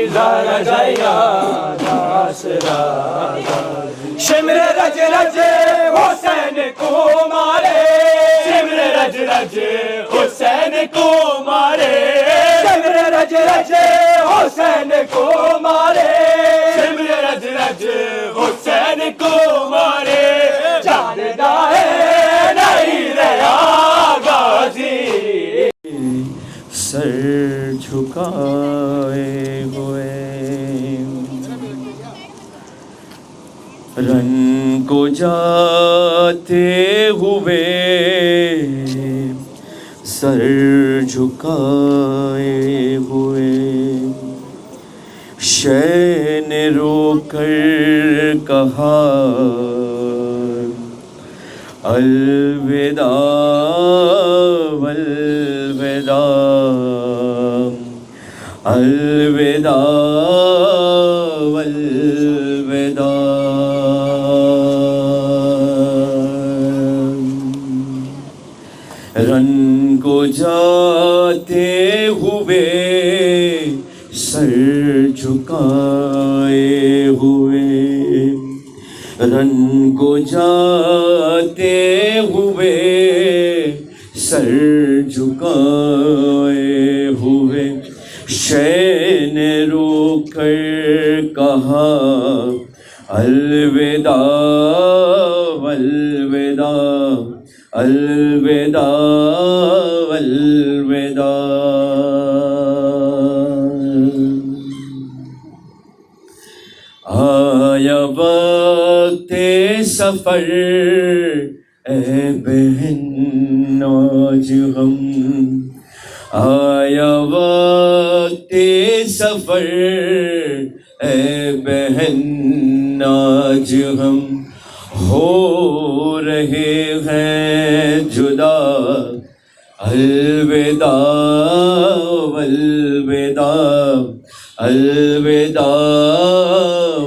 زارا جایا داسرا شمر رج رج حسین کو مارے شمر رج رج حسین کو مارے شمر رج رج حسین کو مارے شمر رج رج حسین کو مارے جاندا ہے نہیں رہا غازی سر جھکائے ہوئے رن کو جاتے ہوئے سر جھکائے ہوئے شے نے رو کر کہا الوداع الوداع الوداع الوداع رن کو جاتے ہوئے سر جھکائے ہوئے رن کو جاتے ہوئے سر جھکائے ہوئے شے نے رو کر کہا الوداع الوداع الوداع الوداع آیا وقت سفر اے بہن آج ہم آیا وقت سفر اے بہن آج ہم ہو رہے ہیں جدا الوداع الوداع الوداع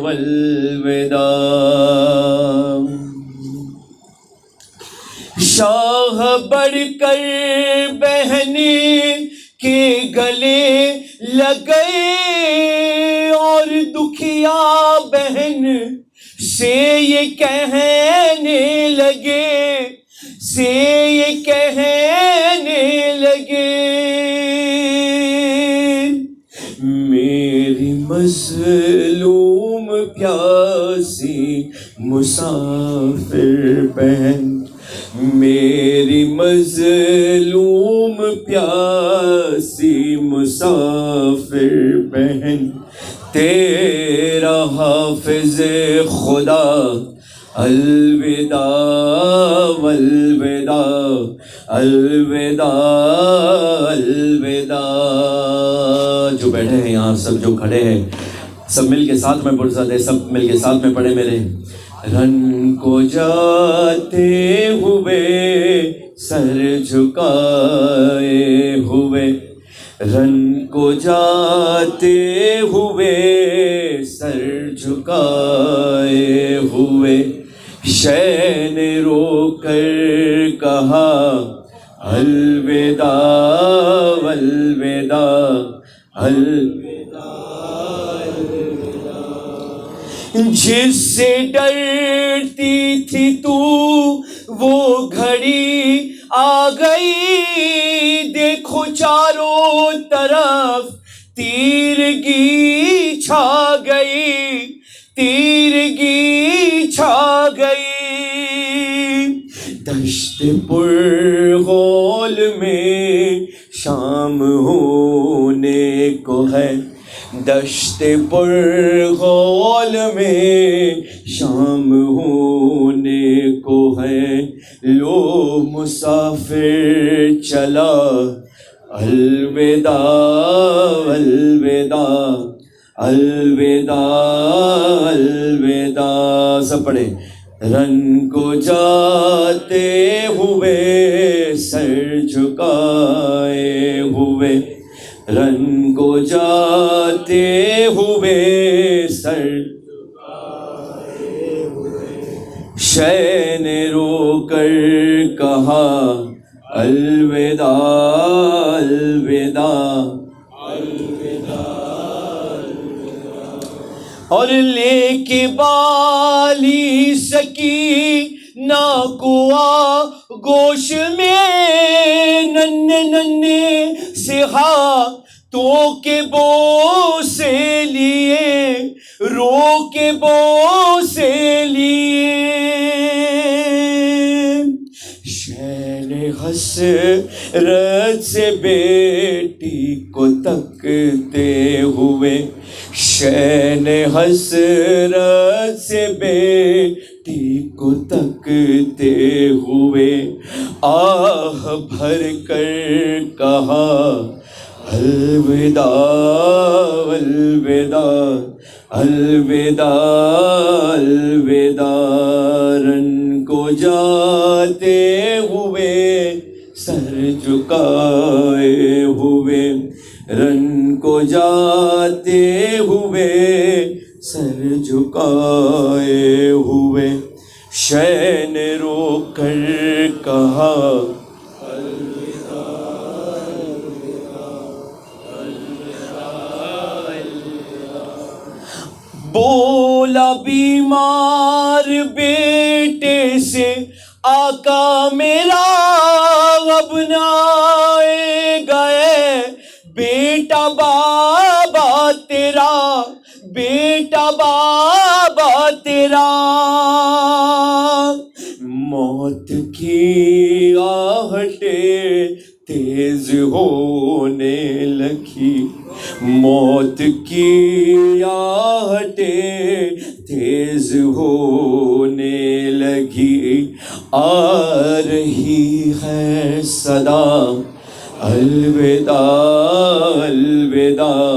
الوداع شاہ بڑھ کر بہنی کے گلے لگے اور دکھیا بہن سے یہ کہنے لگے میری مظلوم پیاسی مسافر بہن میری مظلوم پیاسی مسافر بہن تیرا حافظ خدا الوداع الوداع الوداع الوداع جو بیٹھے ہیں یہاں سب جو کھڑے ہیں سب مل کے ساتھ میں پرسد ہے سب مل کے ساتھ میں پڑھے میرے رن کو جاتے ہوئے سر جھکائے ہوئے رن کو جاتے ہوئے سر جھکائے ہوئے شے نے رو کر کہا الوداع الوداع الوداع جس سے ڈرتی تھی تو وہ گھڑی آ گئی دیکھو چاروں طرف تیرگی چھا گئی دشت پرغول میں شام ہونے کو ہے دشت پرغول میں شام ہونے کو ہے لو مسافر چلا الوداع الوداع الوداع الوداع سب پڑھے رن کو جاتے ہوئے سر جھکائے ہوئے رن کو جاتے ہوئے سر شے نے رو کر کہا الوداع الوداع الوداع اور لے کے بالی سکینہ کو گوش میں ننھے ننھے سے ہاتھوں کے بوسے لیے رو کے بوسے لیے شین حسرت سے بیٹی کو تکتے ہوئے شین حسرت سے بیٹی کو تکتے ہوئے آہ بھر کر کہا الوداع الوداع الوداع الوداع رن کو جاتے ہوئے سر جھکائے ہوئے رن کو جاتے ہوئے سر جھکائے ہوئے شے نے رو کر کہا بولا بیمار بیٹے سے آقا میرا اب نہ آئے گئے بیٹا بابا تیرا بیٹا بابا تیرا موت کی آہٹیں تیز ہونے لگی موت کی آہٹیں تیز ہونے لگی آ رہی ہے صدا الوداع الوداع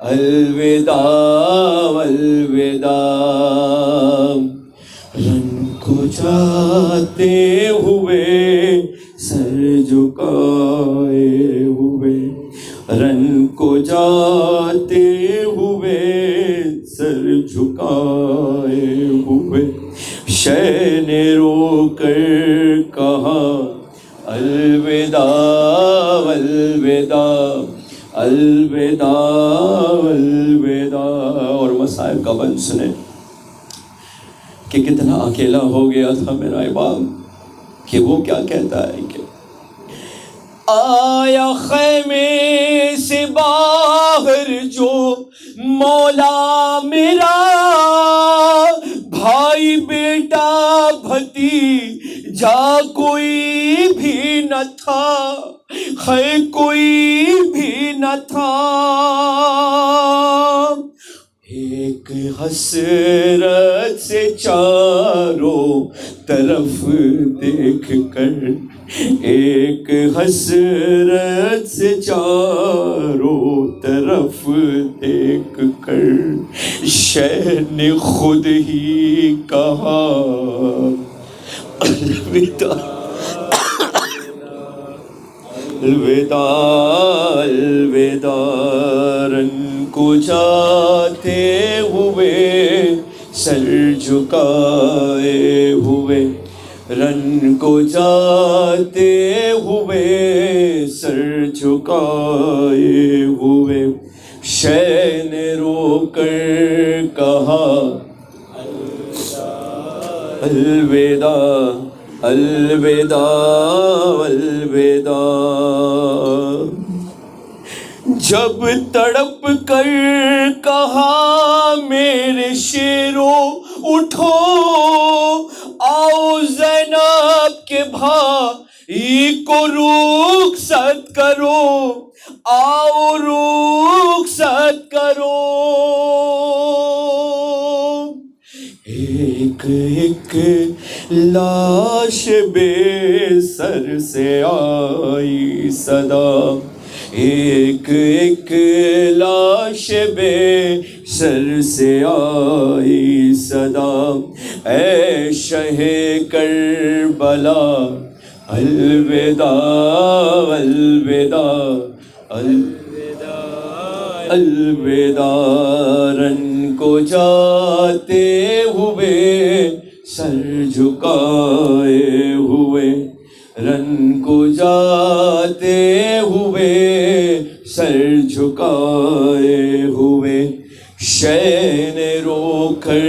الوداع الوداع رن کو جاتے ہوئے سر جھکائے ہوئے رن کو جاتے ہوئے سر جھکائے ہوئے شے نے رو کر کہا الوداع الوداع الوداع الوداع اور مصائب کا بند سنیں کہ کتنا اکیلا ہو گیا تھا میرا امام کہ وہ کیا کہتا ہے کہ آیا خیمے سے باہر جو مولا میرا بھائی بیٹا بھتیجا کوئی بھی نہ تھا ہے کوئی بھی نہ تھا ایک حسرت سے چاروں طرف دیکھ کر ایک حسرت سے چاروں طرف دیکھ کر شے نے خود ہی کہا الوداع الوداع الوداع رن کو جاتے ہوئے سر جھکائے ہوئے رن کو جاتے ہوئے سر جھکائے ہوئے شے نے رو کر کہا الوداع الوداع الوداع جب تڑپ کر کہا میرے شیرو اٹھو آؤ زینب کے بھائی کو رخصت کرو آؤ رخصت کرو ایک ایک لاش بے سر سے آئی صدا ایک ایک لاش بے سر سے آئی صدا اے شہ کربلا الوداع الوداع الوداع رن کو جاتے ہوئے سر جھکائے ہوئے رن کو جاتے ہوئے سر جھکائے شے نے رو کر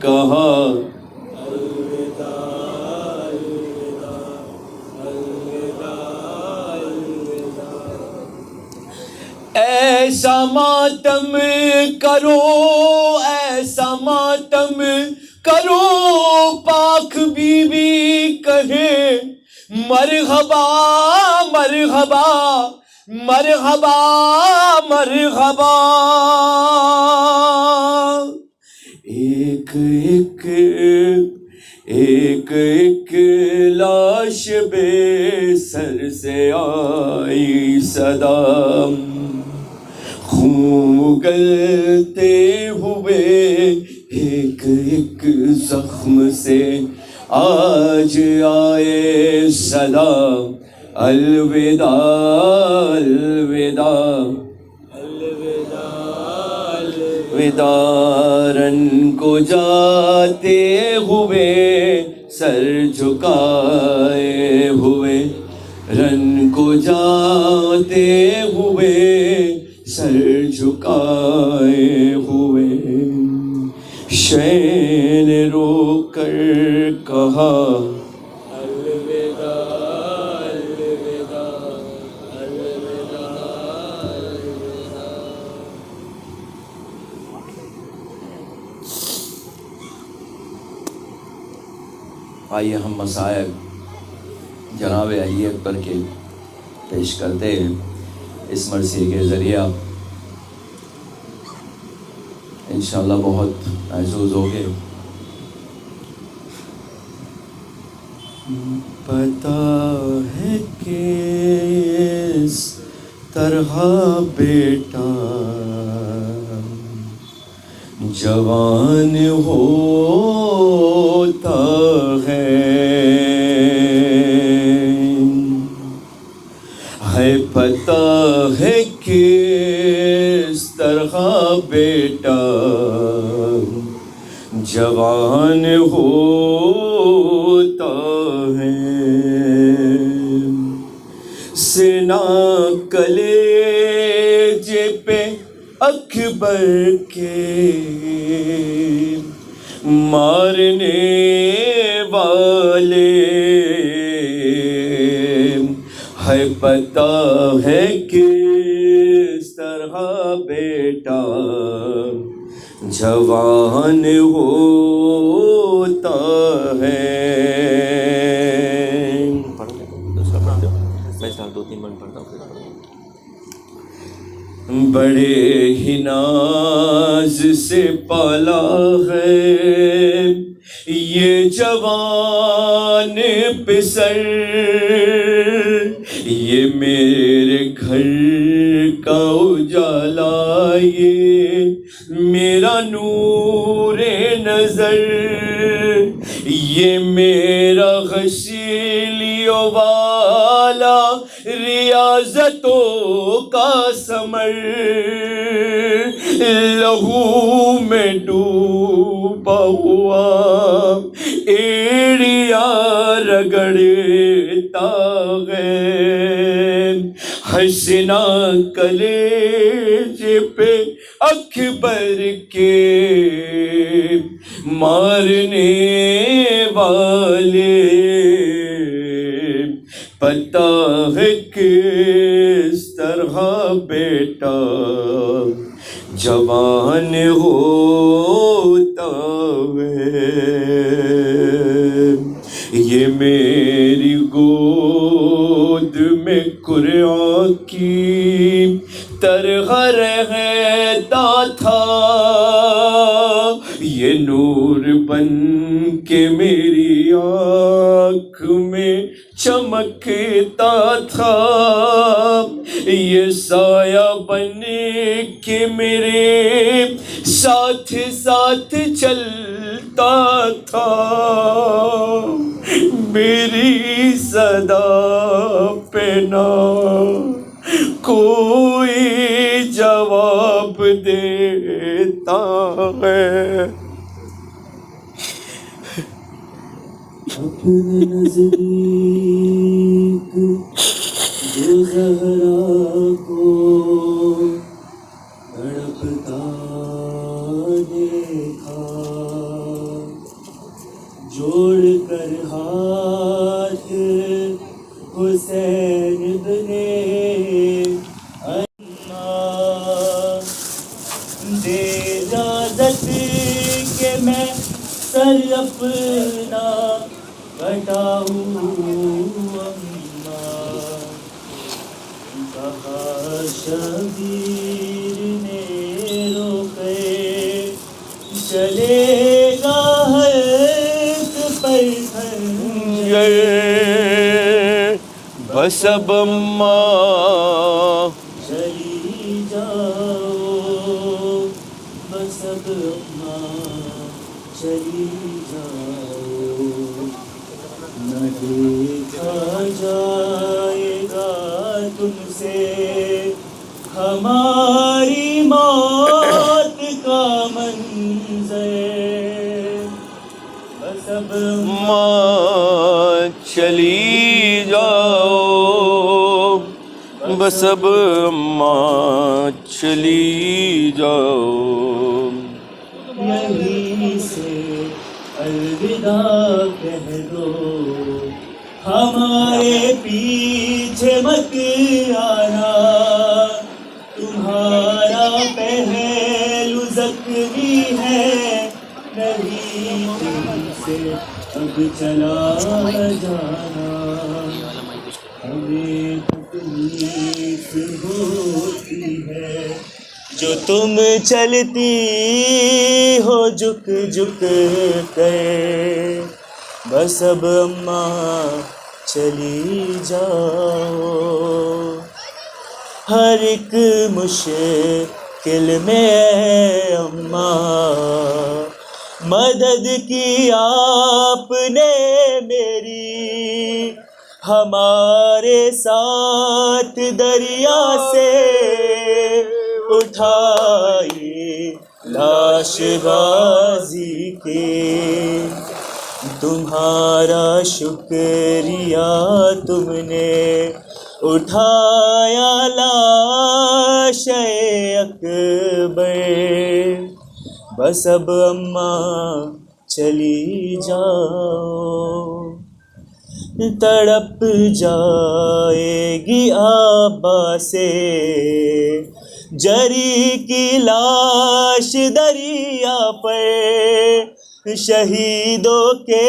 کہا ایسا ماتم کرو، ایسا ماتم کرو، پاک بی بی کہے مرحبا مرحبا مرحبا مرحبا۔ ایک ایک ایک ایک لاش بے سر سے آئی صدا، خون اگلتے ہوئے ایک ایک زخم سے آج آئے صدا، الوداع الوداع الوداع، رن کو جاتے ہوئے سر جھکائے ہوئے، رن کو جاتے ہوئے سر جھکائے ہوئے، شے نے رو کر کہا الوداع الوداع الوداع الوداع۔ آئیے ہم مسائل جناب علی اکبر کے پیش کرتے ہیں، اس مرثیے کے ذریعہ انشاءاللہ بہت محظوظ ہوگے۔ پتہ ہے کس طرح بیٹا جوان ہوتا ہے پتہ ہے کس طرح بیٹا جوان ہوتا ہے، سینہ کلیجے پہ اکبر کے مارنے والے، ہے پتہ ہے کس طرح بیٹا جوان ہوتا ہے۔ بڑے ہی ناز سے پالا ہے یہ جوان پسر، یہ میرے گھر کا اجالا، یہ میرا نور نظر، یہ میرا غسیلیوں والا ریاضتوں کا ثمر، لہو میں ڈوبا ہوا ایڑیا رگڑتا ہے، حسنا کلیجے پہ اکبر کے مارنے والے، پتہ ہے کس طرح بیٹا جوان ہوتا ہے، یہ میری گود میں قرآن کی طرح رہتا تھا، یہ نور بن کے میری آنکھ میں چمکتا تھا، یہ سایہ بن کے میرے ساتھ ساتھ چلتا تھا، میری صدا پہ نہ کوئی جواب دیتا ہے، اپنے نزدیک جو زہرا کو تڑپتا دے اجازت کہ میں سر اپنا کٹاؤں اماں. کہا شبیر نے روکے چلے گا حق پر خنجر. بس اب اماں چلی جاؤ بس اب اماں چلی جاؤ. نہ دیکھا جائے گا تم سے ہماری موت کا منظر. بس اب اماں چلی جاؤ بس اب اماں چلی جاؤ. یہیں سے الوداع کہہ دو ہمارے پیچھے مت آنا. تمہارا پہلو زخمی ہے نہیں تم سے اب چلا جانا. ہمیں تکلیف ہوتی ہے جو تم چلتی ہو جھک جھک کر. بس اب اماں چلی جاؤ. ہر ایک مشکل میں اے اماں مدد کی آپ نے میری. ہمارے ساتھ دریا سے اٹھائی لاش غازی کے. تمہارا شکریہ تم نے اٹھایا لاش اکبر. بس اب اماں چلی جاؤ. تڑپ جائے گی آبا سے جری کی لاش دریا پر. شہیدوں کے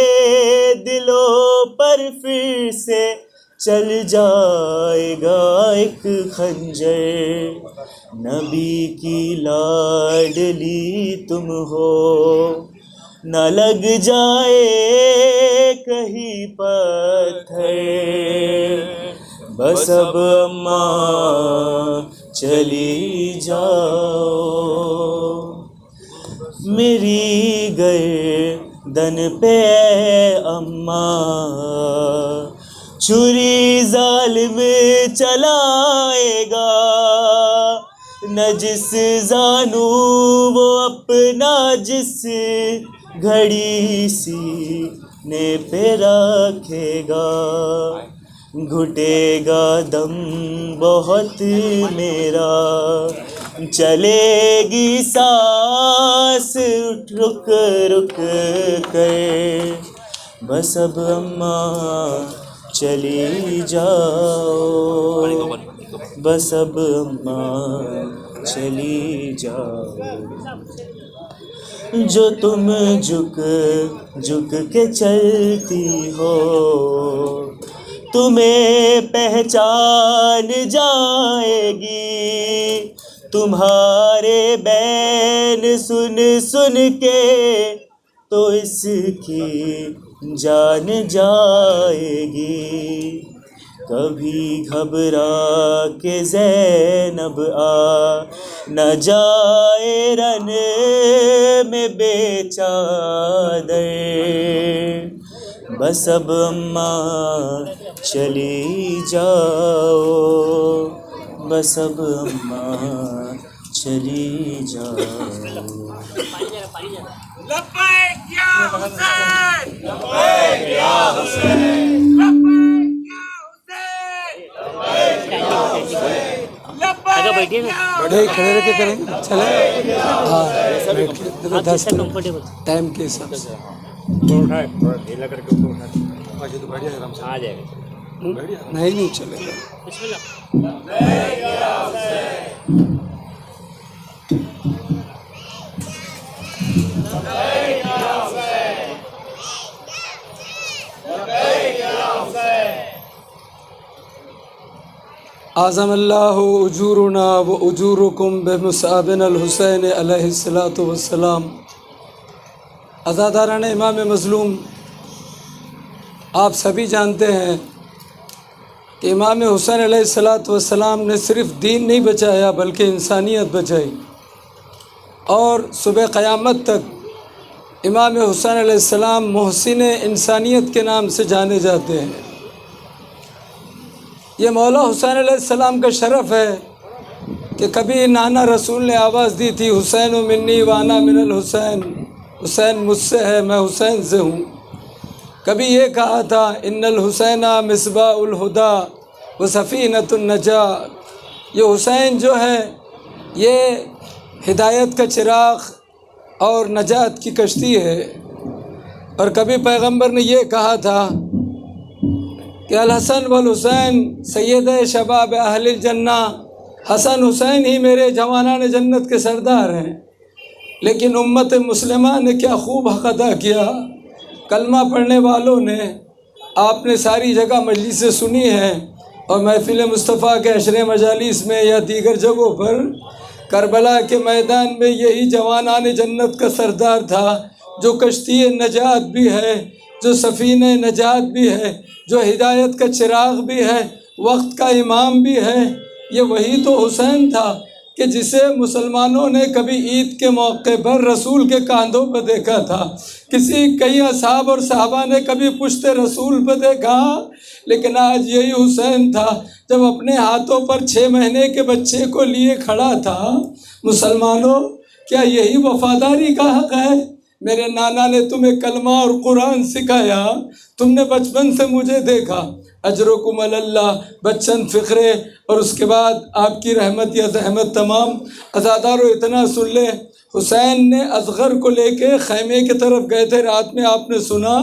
دلوں پر پھر سے چل جائے گا ایک خنجر. نبی کی لاڈلی تم ہو نہ لگ جائے کہیں پتھر. بس اب اماں چلی جاؤ. میری گردن پہ اے اماں چھری ظالم چلائے گا. نہ جس زانو وہ اپنا جس گھڑی سینے پہ رکھے گا. گھٹے گا دم بہت میرا چلے گی سانس رک رک کر. بس اب اماں چلی جاؤ بس اب اماں چلی جاؤ. جو تم جھک جھک کے چلتی ہو تمہیں پہچان جائے گی. تمہارے بین سن سن کے تو اس کی جان جائے گی. کبھی گھبرا کے زینب آ نہ جائے رن میں بے چادر. بس اب اماں چلی جاؤ بس اب اماں چلی جاؤ. لبیک یا حسین لبیک یا حسین لبیک یا حسین لبیک یا بڑے کھڑے رہ کے کریں گے چلے ہاں بیٹھ کے دیکھو 10 منٹ ٹائم کے حساب سے ڈھیلا کر کے باقی تو بڑھیا آرام سے آ جائے گا. نہیں چلے گا. اعظم اللہ اجورنا و اجورکم بمصابنا الحسین علیہ الصلاۃ والسلام۔ عزاداران امام مظلوم، آپ سبھی جانتے ہیں کہ امام حسین علیہ الصلاۃ والسلام نے صرف دین نہیں بچایا بلکہ انسانیت بچائی، اور صبح قیامت تک امام حسین علیہ السلام محسن انسانیت کے نام سے جانے جاتے ہیں۔ یہ مولا حسین علیہ السلام کا شرف ہے کہ کبھی نانا رسول نے آواز دی تھی، حسین منی وانا من الحسین، حسین مجھ سے ہے میں حسین سے ہوں۔ کبھی یہ کہا تھا، ان الحسین مصباح الہدا و سفینۃ النجاۃ، یہ حسین جو ہے یہ ہدایت کا چراغ اور نجات کی کشتی ہے۔ اور کبھی پیغمبر نے یہ کہا تھا کہ الحسن والحسین سید شباب اہل الجنہ، حسن حسین ہی میرے جوانان جنت کے سردار ہیں۔ لیکن امت مسلمہ نے کیا خوب حق ادا کیا، کلمہ پڑھنے والوں نے، آپ نے ساری جگہ مجلسیں سنی ہیں، اور محفل مصطفیٰ کے عشر مجالس میں یا دیگر جگہوں پر کربلا کے میدان میں یہی جوانان جنت کا سردار تھا، جو کشتی نجات بھی ہے، جو سفینہ نجات بھی ہے، جو ہدایت کا چراغ بھی ہے، وقت کا امام بھی ہے۔ یہ وہی تو حسین تھا کہ جسے مسلمانوں نے کبھی عید کے موقع پر رسول کے کاندھوں پہ دیکھا تھا، کئی اصحاب اور صحابہ نے کبھی پشت رسول پہ دیکھا، لیکن آج یہی حسین تھا جب اپنے ہاتھوں پر 6 مہینے کے بچے کو لیے کھڑا تھا۔ مسلمانوں، کیا یہی وفاداری کا حق ہے؟ میرے نانا نے تمہیں کلمہ اور قرآن سکھایا، تم نے بچپن سے مجھے دیکھا، اجرکم اللہ، بچن فقرے، اور اس کے بعد آپ کی رحمت یا زحمت تمام۔ عزادارو اتنا سن لے، حسین نے اصغر کو لے کے خیمے کی طرف گئے تھے، رات میں آپ نے سنا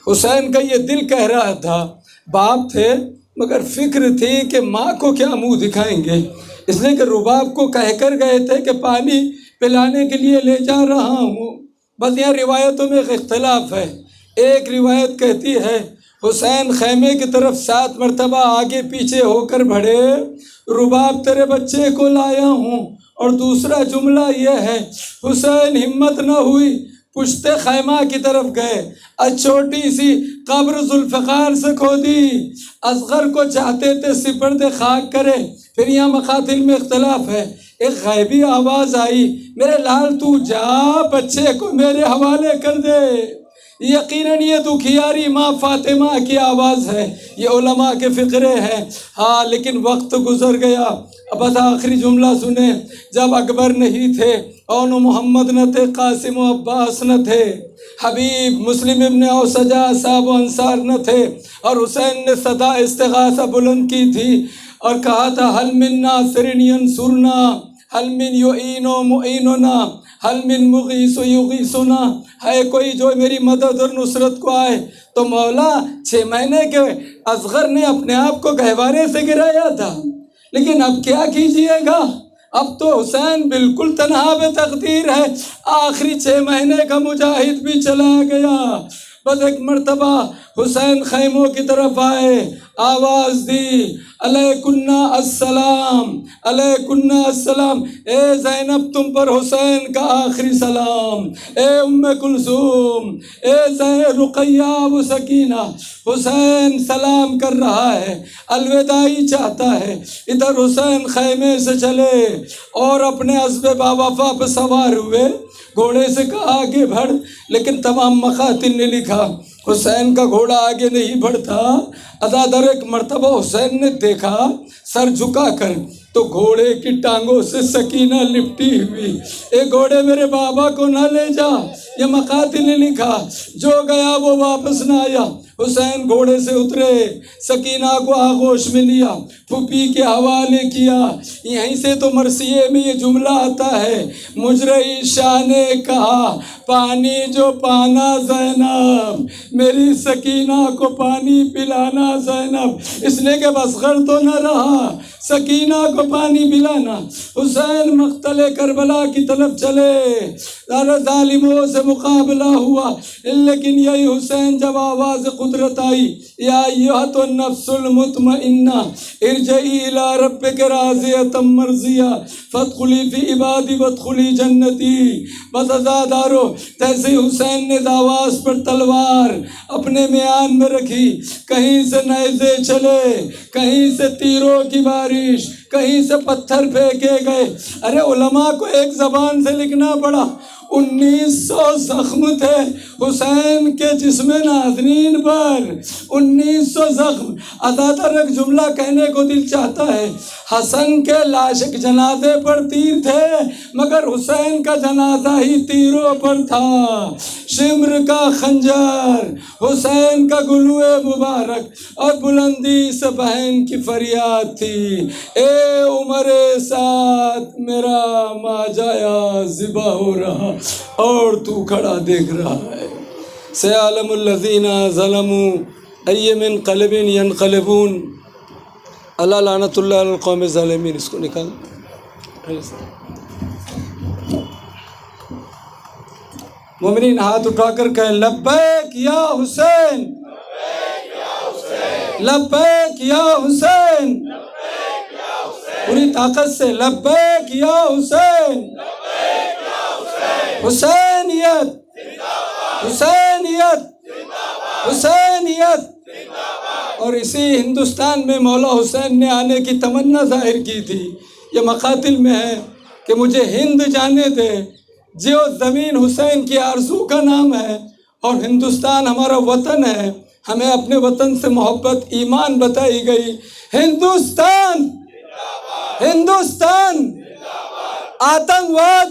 حسین کا یہ دل کہہ رہا تھا، باپ تھے مگر فکر تھی کہ ماں کو کیا منہ دکھائیں گے، اس لیے کہ رباب کو کہہ کر گئے تھے کہ پانی پلانے کے لیے لے جا رہا ہوں۔ بس یہاں روایتوں میں ایک اختلاف ہے۔ ایک روایت کہتی ہے حسین خیمے کی طرف 7 مرتبہ آگے پیچھے ہو کر بڑھے، رباب تیرے بچے کو لایا ہوں، اور دوسرا جملہ یہ ہے حسین ہمت نہ ہوئی، پشت خیمہ کی طرف گئے، چھوٹی سی قبر ذوالفقار سے کھودی، اصغر کو چاہتے تھے سپرد خاک کرے۔ پھر یہاں مقاتل میں اختلاف ہے، ایک غیبی آواز آئی، میرے لال تو جا، بچے کو میرے حوالے کر دے۔ یقیناً یہ دکھیاری ماں فاطمہ کی آواز ہے، یہ علماء کے فقرے ہیں۔ ہاں لیکن وقت گزر گیا۔ اب بس آخری جملہ سنیں، جب اکبر نہیں تھے، اون و محمد نہ تھے، قاسم و عباس نہ تھے، حبیب مسلم ابن اوسجا صاحب و انصار نہ تھے، اور حسین نے صدا استغاثہ بلند کی تھی اور کہا تھا حل من ناصر ینصرنا، حل من یعین و معیننا، حل من مغیث و یغیثنا، ہے کوئی جو میری مدد اور نصرت کو آئے۔ تو مولا 6 مہینے کے اصغر نے اپنے آپ کو گہوارے سے گرایا تھا، لیکن اب کیا کیجئے گا، اب تو حسین بالکل تنہا بے تقدیر ہے، آخری 6 مہینے کا مجاہد بھی چلا گیا۔ بس ایک مرتبہ حسین خیموں کی طرف آئے، آواز دی، علیکن السلام، علیکن السلام، اے زینب تم پر حسین کا آخری سلام، اے ام کلثوم، اے رقیہ و سکینہ، حسین سلام کر رہا ہے، الوداعی چاہتا ہے۔ ادھر حسین خیمے سے چلے اور اپنے اسب باوفا پہ سوار ہوئے، گھوڑے سے کہا آگے بڑھ، لیکن تمام مقاتل نے لکھا حسین کا گھوڑا آگے نہیں بڑھتا۔ عزادار ایک مرتبہ حسین نے دیکھا سر جھکا کر تو گھوڑے کی ٹانگوں سے سکینہ لپٹی ہوئی، اے گھوڑے میرے بابا کو نہ لے جا، یہ مقاتل نے لکھا، جو گیا وہ واپس نہ آیا۔ حسین گھوڑے سے اترے، سکینہ کو آغوش میں لیا، پھوپھی کے حوالے کیا۔ یہیں سے تو مرثیے میں یہ جملہ آتا ہے، مجرعی شاہ نے کہا پانی جو پانا زینب، میری سکینہ کو پانی پلانا زینب، اس لیے کہ اصغر تو نہ رہا، سکینہ کو پانی پلانا، حسین مقتل کربلا کی طرف چلے، ظالموں سے مقابلہ ہوا، لیکن یہی حسین جب آواز قدرت آئی، یا ایھۃ النفس المطمئنہ ارجعی الی ربک راضیۃ مرضیہ فادخلی فی عبادی وادخلی جنتی، بس عزادارو، جیسے حسین نے آواز پر تلوار اپنے میان میں رکھی، کہیں سے نیزے چلے، کہیں سے تیروں کی بارش، کہیں سے پتھر پھینکے گئے۔ ارے علماء کو ایک زبان سے لکھنا پڑا، 1900 زخم تھے حسین کے جسم ناظرین پر، 1900 زخم۔ ازادار ایک جملہ کہنے کو دل چاہتا ہے، حسن کے لاشک جنازے پر تیر تھے مگر حسین کا جنازہ ہی تیروں پر تھا۔ شمر کا خنجر، حسین کا گلوے مبارک، اور بلندی سے بہن کی فریاد تھی، اے عمر سعد میرا ماں جایا ذبح ہو رہا اور تو کھڑا دیکھ رہا ہے۔ سیعلم الذین ظلموا ای منقلب ینقلبون، اللہ لعنت اللہ علی القوم الظالمین۔ اس کو نکال، مومنین ہاتھ اٹھا کر کہیں لبیک یا حسین، لبیک یا حسین، پوری طاقت سے لبیک یا حسین، حسینیت، حسینیت، حسینیت۔ اور اسی ہندوستان میں مولا حسین نے آنے کی تمنا ظاہر کی تھی۔ یہ مقاتل میں ہے کہ مجھے ہند جانے دے، جو زمین حسین کی آرزو کا نام ہے، اور ہندوستان ہمارا وطن ہے، ہمیں اپنے وطن سے محبت ایمان بتائی گئی۔ ہندوستان، ہندوستان، آتنکواد،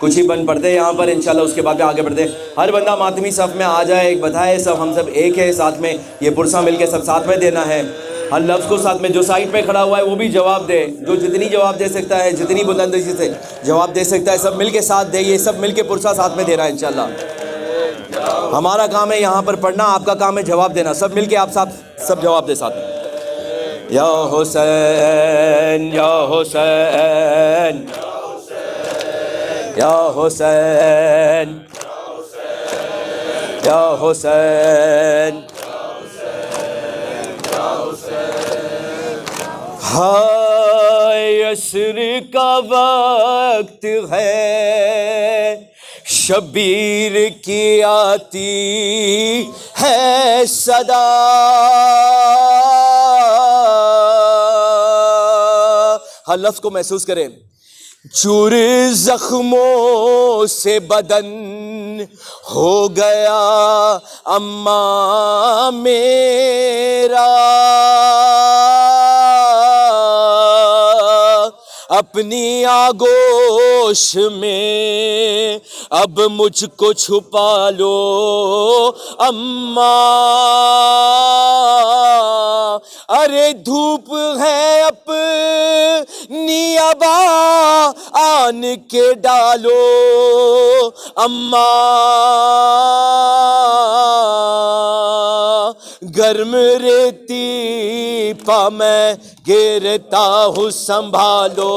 کچھ ہی بند پڑھتے ہیں یہاں پر انشاءاللہ، اس کے بعد آگے بڑھتے ہیں. ہر بندہ ماتمی صف میں آ جائے، ایک بتائے سب ہم سب ایک ہے ساتھ میں، یہ پرسہ مل کے سب ساتھ میں دینا ہے. ہر لفظ کو ساتھ میں، جو سائٹ پہ کھڑا ہوا ہے وہ بھی جواب دے، جو جتنی جواب دے سکتا ہے، جتنی بلندی سے جواب دے سکتا ہے، سب مل کے ساتھ دے. یہ سب مل کے پرسہ ساتھ میں دے رہا ہے انشاءاللہ. ہمارا کام ہے یہاں پر پڑھنا، آپ کا کام ہے جواب دینا. سب مل کے آپ سب جواب دے ساتھ میں. یا حسین یا حسین یا حسین یا حسین. ہائے عصر کا وقت ہے، شبیر کی آتی ہے صدا. ہر لفظ کو محسوس کریں. چور زخموں سے بدن ہو گیا اماں میرا، اپنی آغوش میں اب مجھ کو چھپا لو اماں. ارے دھوپ ہے اپنی ابا آن کے ڈالو اماں. گرم ریتی پا میں گرتا ہوں سنبھالو.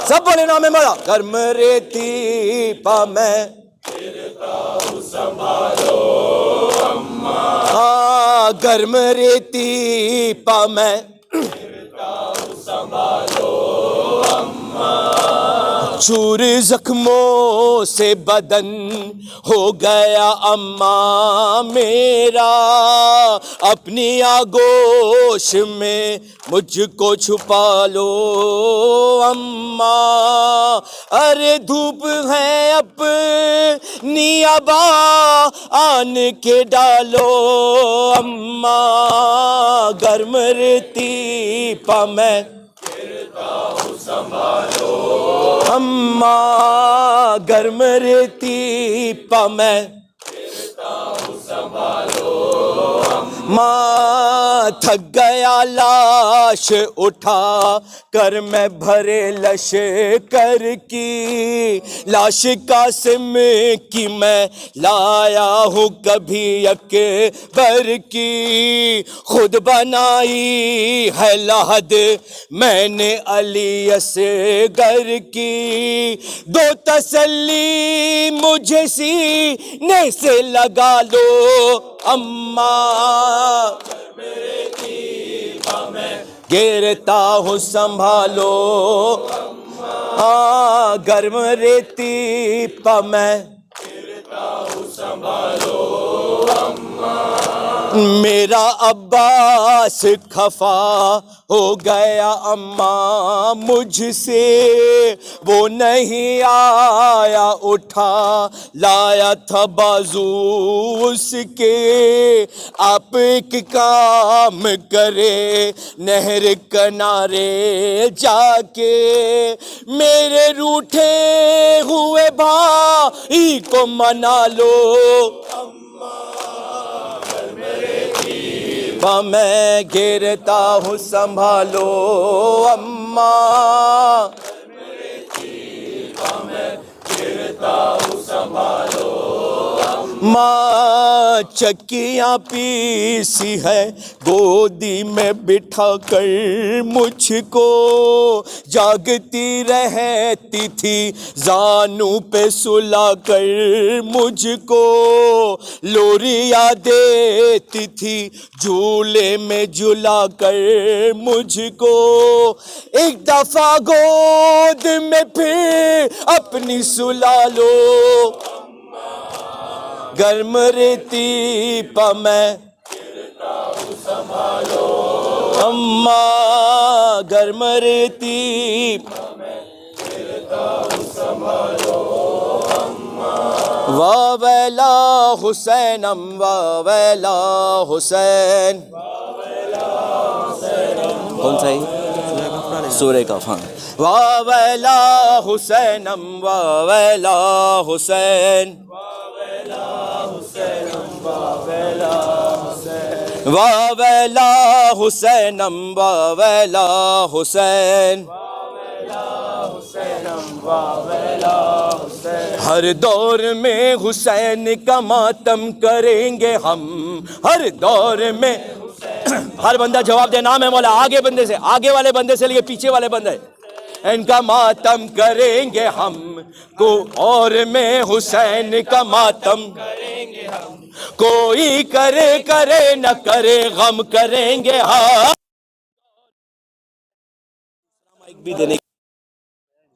سب بولے نام مڑا. گرم ریتی پا میں گرتا ہوں سنبھالو اماں. ہاں گرم ریتی پا میں گرتا ہوں سنبھالو اماں. چور زخموں سے بدن ہو گیا اماں میرا، اپنی آغوش میں مجھ کو چھپا لو اماں. ارے دھوپ ہے اپنی ابا آن کے ڈالو اماں. گرم ریتی پا میں سنبھالو اماں. گرم ریتی پا میں سنبھالو ماں. تھک گیا لاش اٹھا کر میں بھرے لشکر کی، لاش قاسم کی میں لایا ہوں کبھی اکبر کی. خود بنائی ہے لحد میں نے علی اصغر کی، دو تسلی مجھے سینے سے لگا لو اماں. گرتا ہوں سنبھالو ہاں. گرم ریتی پا میں میرا عباس خفا ہو گیا اماں مجھ سے، وہ نہیں آیا اٹھا لایا تھا بازو اس کے. آپ ایک کام کرے نہر کنارے جا کے، میرے روٹھے ہوئے بھائی کو منا لو میں گرتا ہوں سنبھالو اماں. ماں چکیاں پیسی ہے گودی میں بٹھا کر مجھ کو، جاگتی رہتی تھی زانوں پہ سلا کر مجھ کو، لوریاں دیتی تھی جھولے میں جھلا کر مجھ کو. ایک دفعہ گود میں پھر اپنی سلا لو گرم ریتی پا میں اماں. گرم ریتی وا ویلا حسینم وا ویلا حسین. کون سا ہے؟ سورہ کہف. ہاں. واویلا حسینم واویلا حسین واویلا حسینم واویلا حسین ہر دور میں حسین کا ماتم کریں گے ہم. ہر دور میں ہر بندہ جواب دے. نام ہے مولا. آگے بندے سے, آگے والے بندے سے لیے پیچھے والے بندے, ان کا ماتم کریں گے ہم کو اور میں حسین کا ماتم کریں گے ہم. کوئی کرے کرے نہ کرے غم کریں گے. ہاں بھی دینے.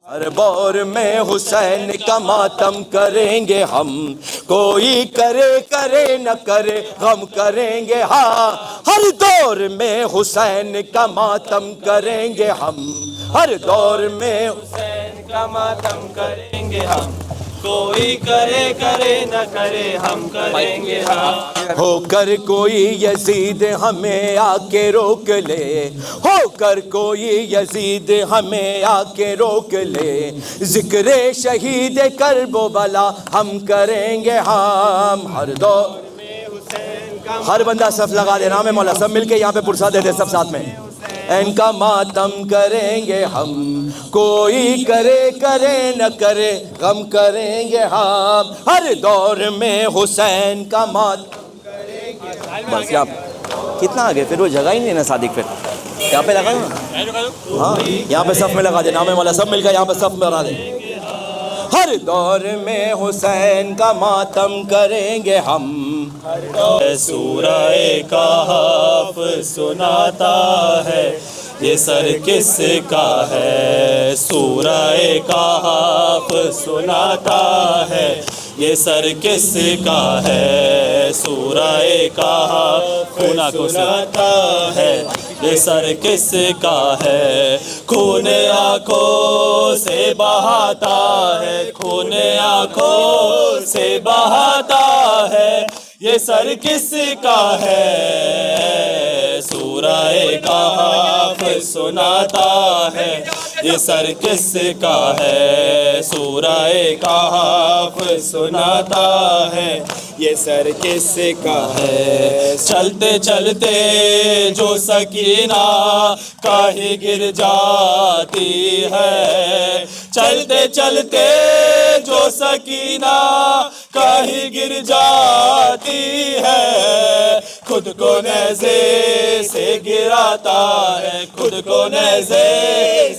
ہر دور میں حسین کا ماتم کریں گے ہم, کوئی کرے کرے نہ کرے غم کریں گے. ہاں ہر دور میں حسین کا ماتم کریں گے ہم. ہر دور میں حسین کا ماتم کریں گے ہم, کوئی کرے کرے نہ کرے ہم کریں گے. ہاں ہو کر کوئی یزید ہمیں آ کے روک لے, ہو کر کوئی یزید ہمیں آ کے روک لے, ذکر شہید کرب و بلا ہم کریں گے. ہم ہر دور میں حسین کا, ہر بندہ صف لگا دے. نام ہے مولا. سب مل کے یہاں پہ پرسا دے دے سب ساتھ میں. ان کا ماتم کریں گے ہم, کوئی کرے کرے نہ کرے غم کریں گے ہم. ہر دور میں حسین کا ماتم کریں گے. بس یہاں کتنا آگے, پھر وہ جگہ ہی نہیں نا صادق. پھر یہاں پہ لگا نا. ہاں یہاں پہ صف میں لگا دے. نام ہے مولا. سب مل کر یہاں پہ صف میں لگا دے. ہر دور میں حسین کا ماتم کریں گے ہم. سورہ کہف سناتا ہے یہ سر کس کا ہے. سورہ کہف سناتا ہے یہ سر کس کا ہے. سورہ کہف سناتا ہے یہ سر کس کا ہے. خون آنکھوں سے بہاتا ہے, خون آنکھوں سے بہاتا ہے یہ سر کس کا ہے. سورہ کہف سناتا ہے یہ سر کس کا ہے. سورہ کہف سناتا ہے یہ سر کس کا ہے. چلتے چلتے جو سکینہ کہیں گر جاتی ہے, چلتے چلتے جو سکینہ کہیں گر جاتی ہے, خود کو نیزے سے گراتا ہے, خود کو نیزے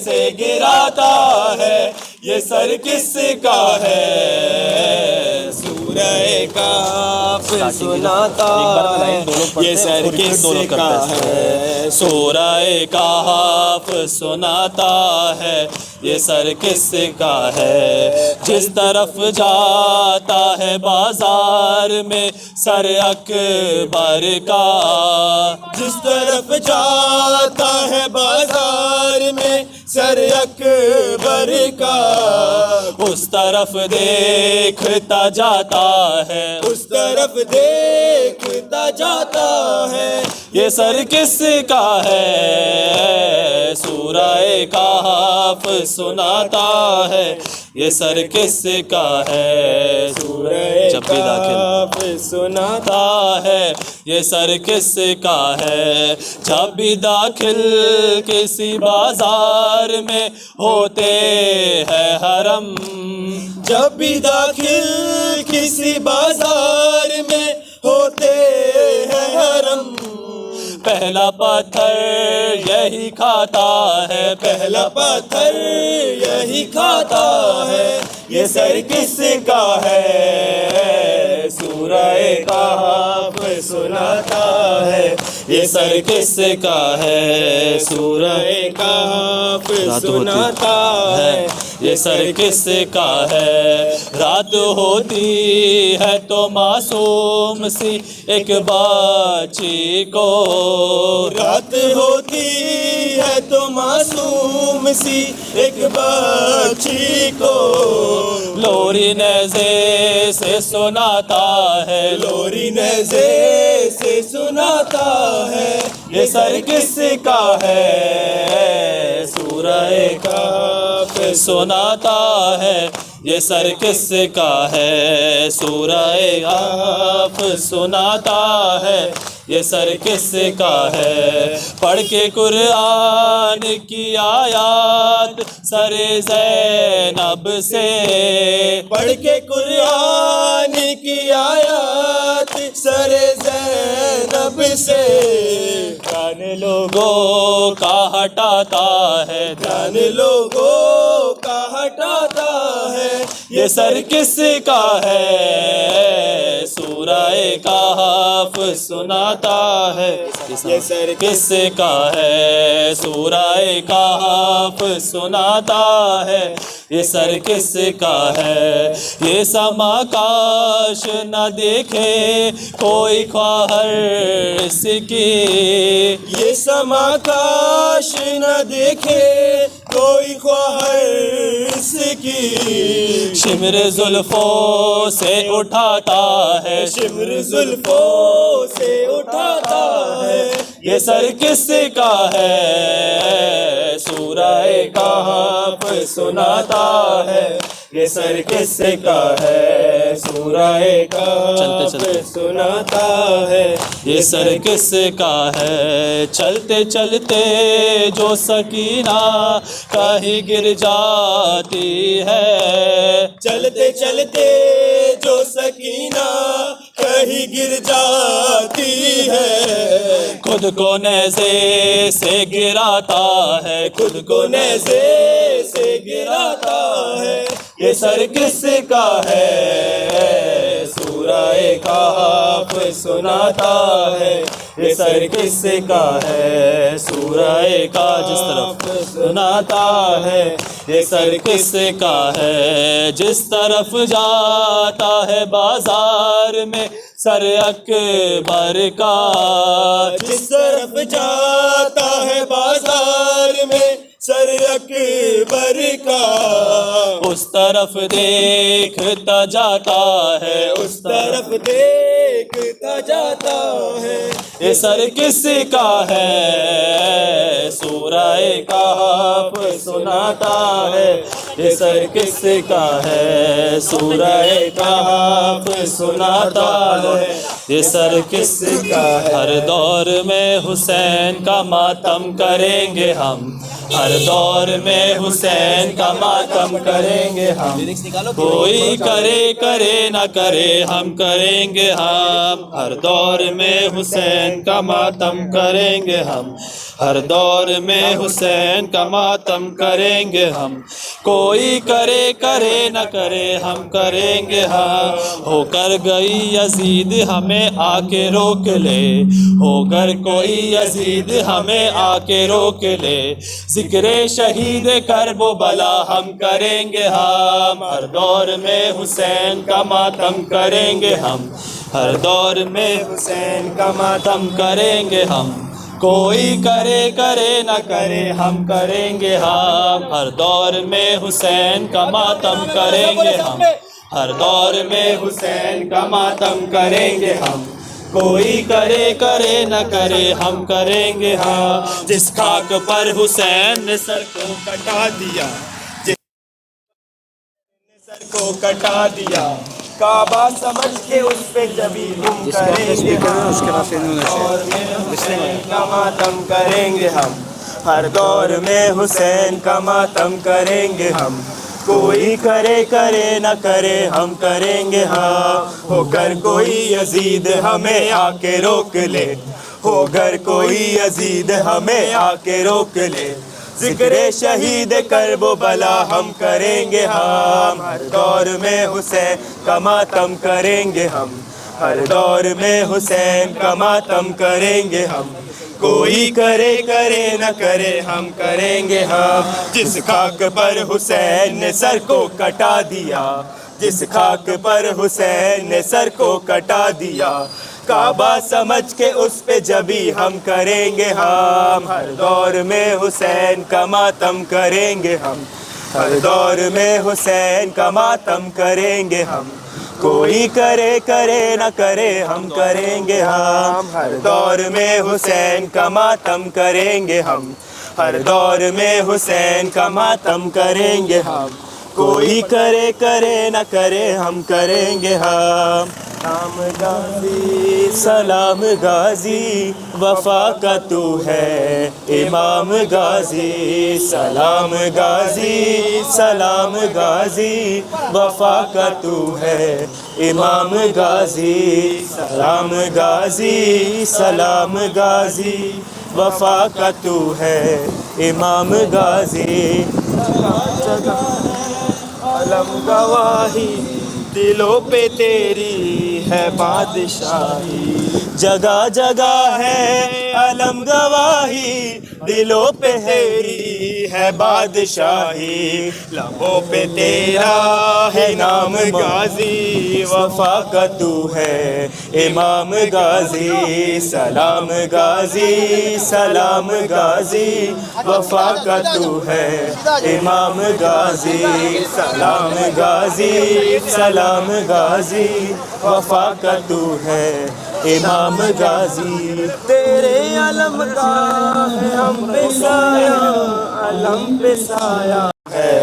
سے گراتا ہے یہ سر کس کا ہے. سورہ کہف سناتا ہے یہ سر کس کا ہے. سورہ کہف سناتا ہے یہ سر کس کا ہے. جس طرف جاتا ہے بازار میں سر اکبر کا, جس طرف جاتا ہے بازار میں سر اکبر کا, اس طرف دیکھتا جاتا ہے, اس طرف دیکھتا جاتا ہے یہ سر کس کا ہے. سورہ کہف سناتا ہے یہ سر کس کا ہے. سورہ کہف سناتا ہے یہ سر کس کا ہے. جب بھی داخل کسی بازار میں ہوتے ہیں حرم, جب بھی داخل کسی بازار میں ہوتے ہیں حرم, پہلا پتھر یہی کھاتا ہے, پہلا پتھر یہی کھاتا ہے یہ سر کس کا ہے. سورہ کہف سناتا ہے یہ سر کس کا ہے. سورہ کہف سناتا ہے یہ سر کس کا ہے. رات ہوتی ہے تو معصوم سی ایک بچی کو, رات ہوتی ہے تو معصوم سی ایک بچی کو, لوری نیزے سے سناتا ہے, لوری نیزے سے سناتا ہے یہ سر کس کا ہے سورہ کہف سناتا ہے یہ سر کس کا ہے سورہ کہف سناتا ہے یہ سر کس کا ہے پڑھ کے قرآن کی آیات سر زینب سے پڑھ کے قرآن کی آیات سر زینب سے دھیان لوگوں کا ہٹاتا ہے دھیان لوگوں کا ہٹاتا ہے یہ سر کس کا ہے سورہ کہف سناتا ہے یہ سر کس کا ہے سورہ کہف سناتا ہے یہ سر کس کا ہے یہ سما کاش نہ دیکھے کوئی خواہر اس کی یہ سما کاش نہ دیکھے کوئی خواہر اس کی شمر زلفوں سے اٹھاتا ہے شمر زلفوں سے اٹھاتا ہے یہ سر کس کا ہے سورہ کہف سناتا ہے یہ سر کس کا ہے سورہ کہف سناتا ہے یہ سر کس کا ہے چلتے چلتے جو سکینہ کہیں گر جاتی ہے چلتے چلتے جو سکینہ کہیں گر جاتی ہے خود کو نیزے سے گراتا ہے خود کو نیزے سے گراتا ہے یہ سر کس کا ہے سورہ کہف سناتا ہے یہ سر کس کا ہے سورہ کہف جس طرف سناتا ہے یہ سر کس کا ہے جس طرف جاتا ہے بازار میں سر اکبر کا جس طرف جاتا ہے بازار میں سر اکبر کا اس طرف دیکھتا جاتا ہے اس طرف دیکھتا جاتا ہے یہ سر کس کا ہے سورہ کہف سناتا ہے یہ سر کس کا ہے سورہ کہف سناتا ہے یہ سر کس کا ہے ہر دور میں حسین کا ماتم کریں گے ہم ہر دور میں حسین کا ماتم کریں گے ہم کوئی کرے نہ کرے ہم کریں گے ہم ہر دور میں حسین کا ماتم کریں گے ہم ہر دور میں حسین کا ماتم کریں گے ہم کوئی کرے نہ کرے ہم کریں گے ہم ہو کر گئی یزید ہمیں آ کے روک لے ہو کر کوئی یزید ہمیں آ کے روک لے ذکر شہید کرب و بلا ہم کریں گے ہم ہر دور میں حسین کا ماتم کریں گے ہم ہر دور میں حسین کا ماتم کریں گے ہم کوئی کرے نہ کرے ہم کریں گے ہم ہر دور میں حسین کا ماتم کریں گے ہم ہر دور میں حسین کا ماتم کریں گے ہم کوئی کرے نہ کرے ہم کریں گے ہاں جس خاک پر حسین نے سر کو کٹا دیا جس سر کو کٹا دیا کعبہ سمجھ کے اس پہ جبھی ہم کریں گے اور حسین کا ماتم کریں گے ہم ہر دور میں حسین کا ماتم کریں گے ہم کوئی کرے نہ کرے ہم کریں گے ہاں ہو کر کوئی یزید ہمیں آ کے روک لے ہو کر کوئی یزید ہمیں آ کے روک لے ذکر شہید کرب و بلا ہم کریں گے ہم ہر دور میں حسین کا ماتم کریں گے ہم ہر دور میں حسین کا ماتم کریں گے ہم کوئی کرے نہ کرے ہم کریں گے ہم جس خاک پر حسین نے سر کو کٹا دیا جس خاک پر حسین نے سر کو کٹا دیا کعبہ سمجھ کے اس پہ جبھی ہم کریں گے ہم ہر دور میں حسین کا ماتم کریں گے ہم ہر دور میں حسین کا ماتم کریں گے ہم کوئی کرے کرے نہ کرے ہم کریں گے ہم، ہر دور میں حسین کا ماتم کریں گے ہم، ہر دور میں حسین کا ماتم کریں گے ہم، کوئی کرے کرے نہ کرے ہم کریں گے ہم۔ سلام غازی سلام غازی وفا کا تو ہے امام غازی، سلام غازی سلام غازی وفا کا تو ہے امام غازی، سلام غازی سلام غازی وفا کا تو ہے امام غازی۔ علم گواہی دلوں پہ تیری ہے بادشاہی، جگہ جگہ ہے علم گواہی دلوں پہ تیری ہے بادشاہی، لبوں پہ تیرا ہے نام غازی، وفا کا تو ہے امام غازی، سلام غازی سلام غازی وفا کا تو ہے امام غازی، سلام غازی سلام غازی وفا کا تو ہے امام غازی۔ تیرے علم کا ہے ہم پہ سایہ، علم پہ سایہ ہے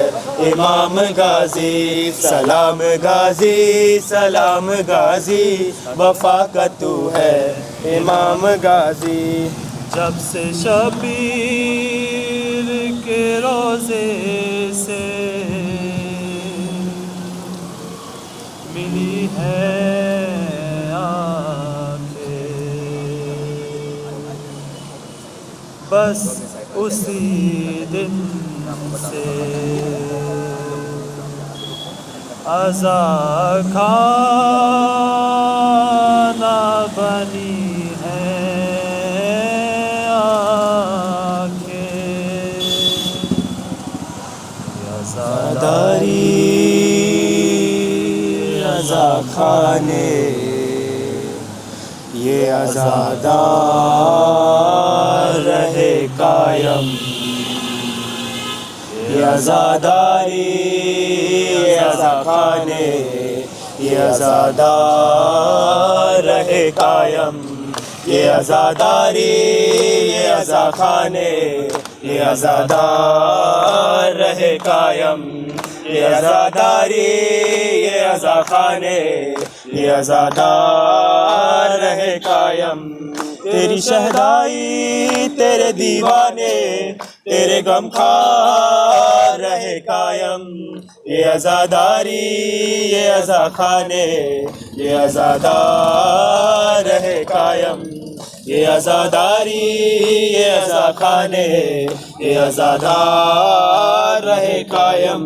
امام غازی، سلام غازی سلام غازی وفا کا تو ہے امام غازی۔ جب سے شبیر کے روزے سے ملی ہے آنکھیں، بس اسی دن سے عزا کھانا بنی ہے آنکھیں، عزاداری عزا کھانے یہ عزادار رہے قائم، یہ عزاداری عزا کھانے یہ عزادار رہے قائم، یہ عزاداری یہ عزا کھانے یہ عزادار رہے قائم، یہ عزاداری یہ عزا کھانے یہ عزادار رہے قائم، تیری شہدائی تیرے دیوانے تیرے غم خار رہے قائم، یہ عزاداری یہ عزا کھانے یہ عزادار رہے قائم، یہ عزاداری یہ عزا کھانے یہ عزادار رہے قائم۔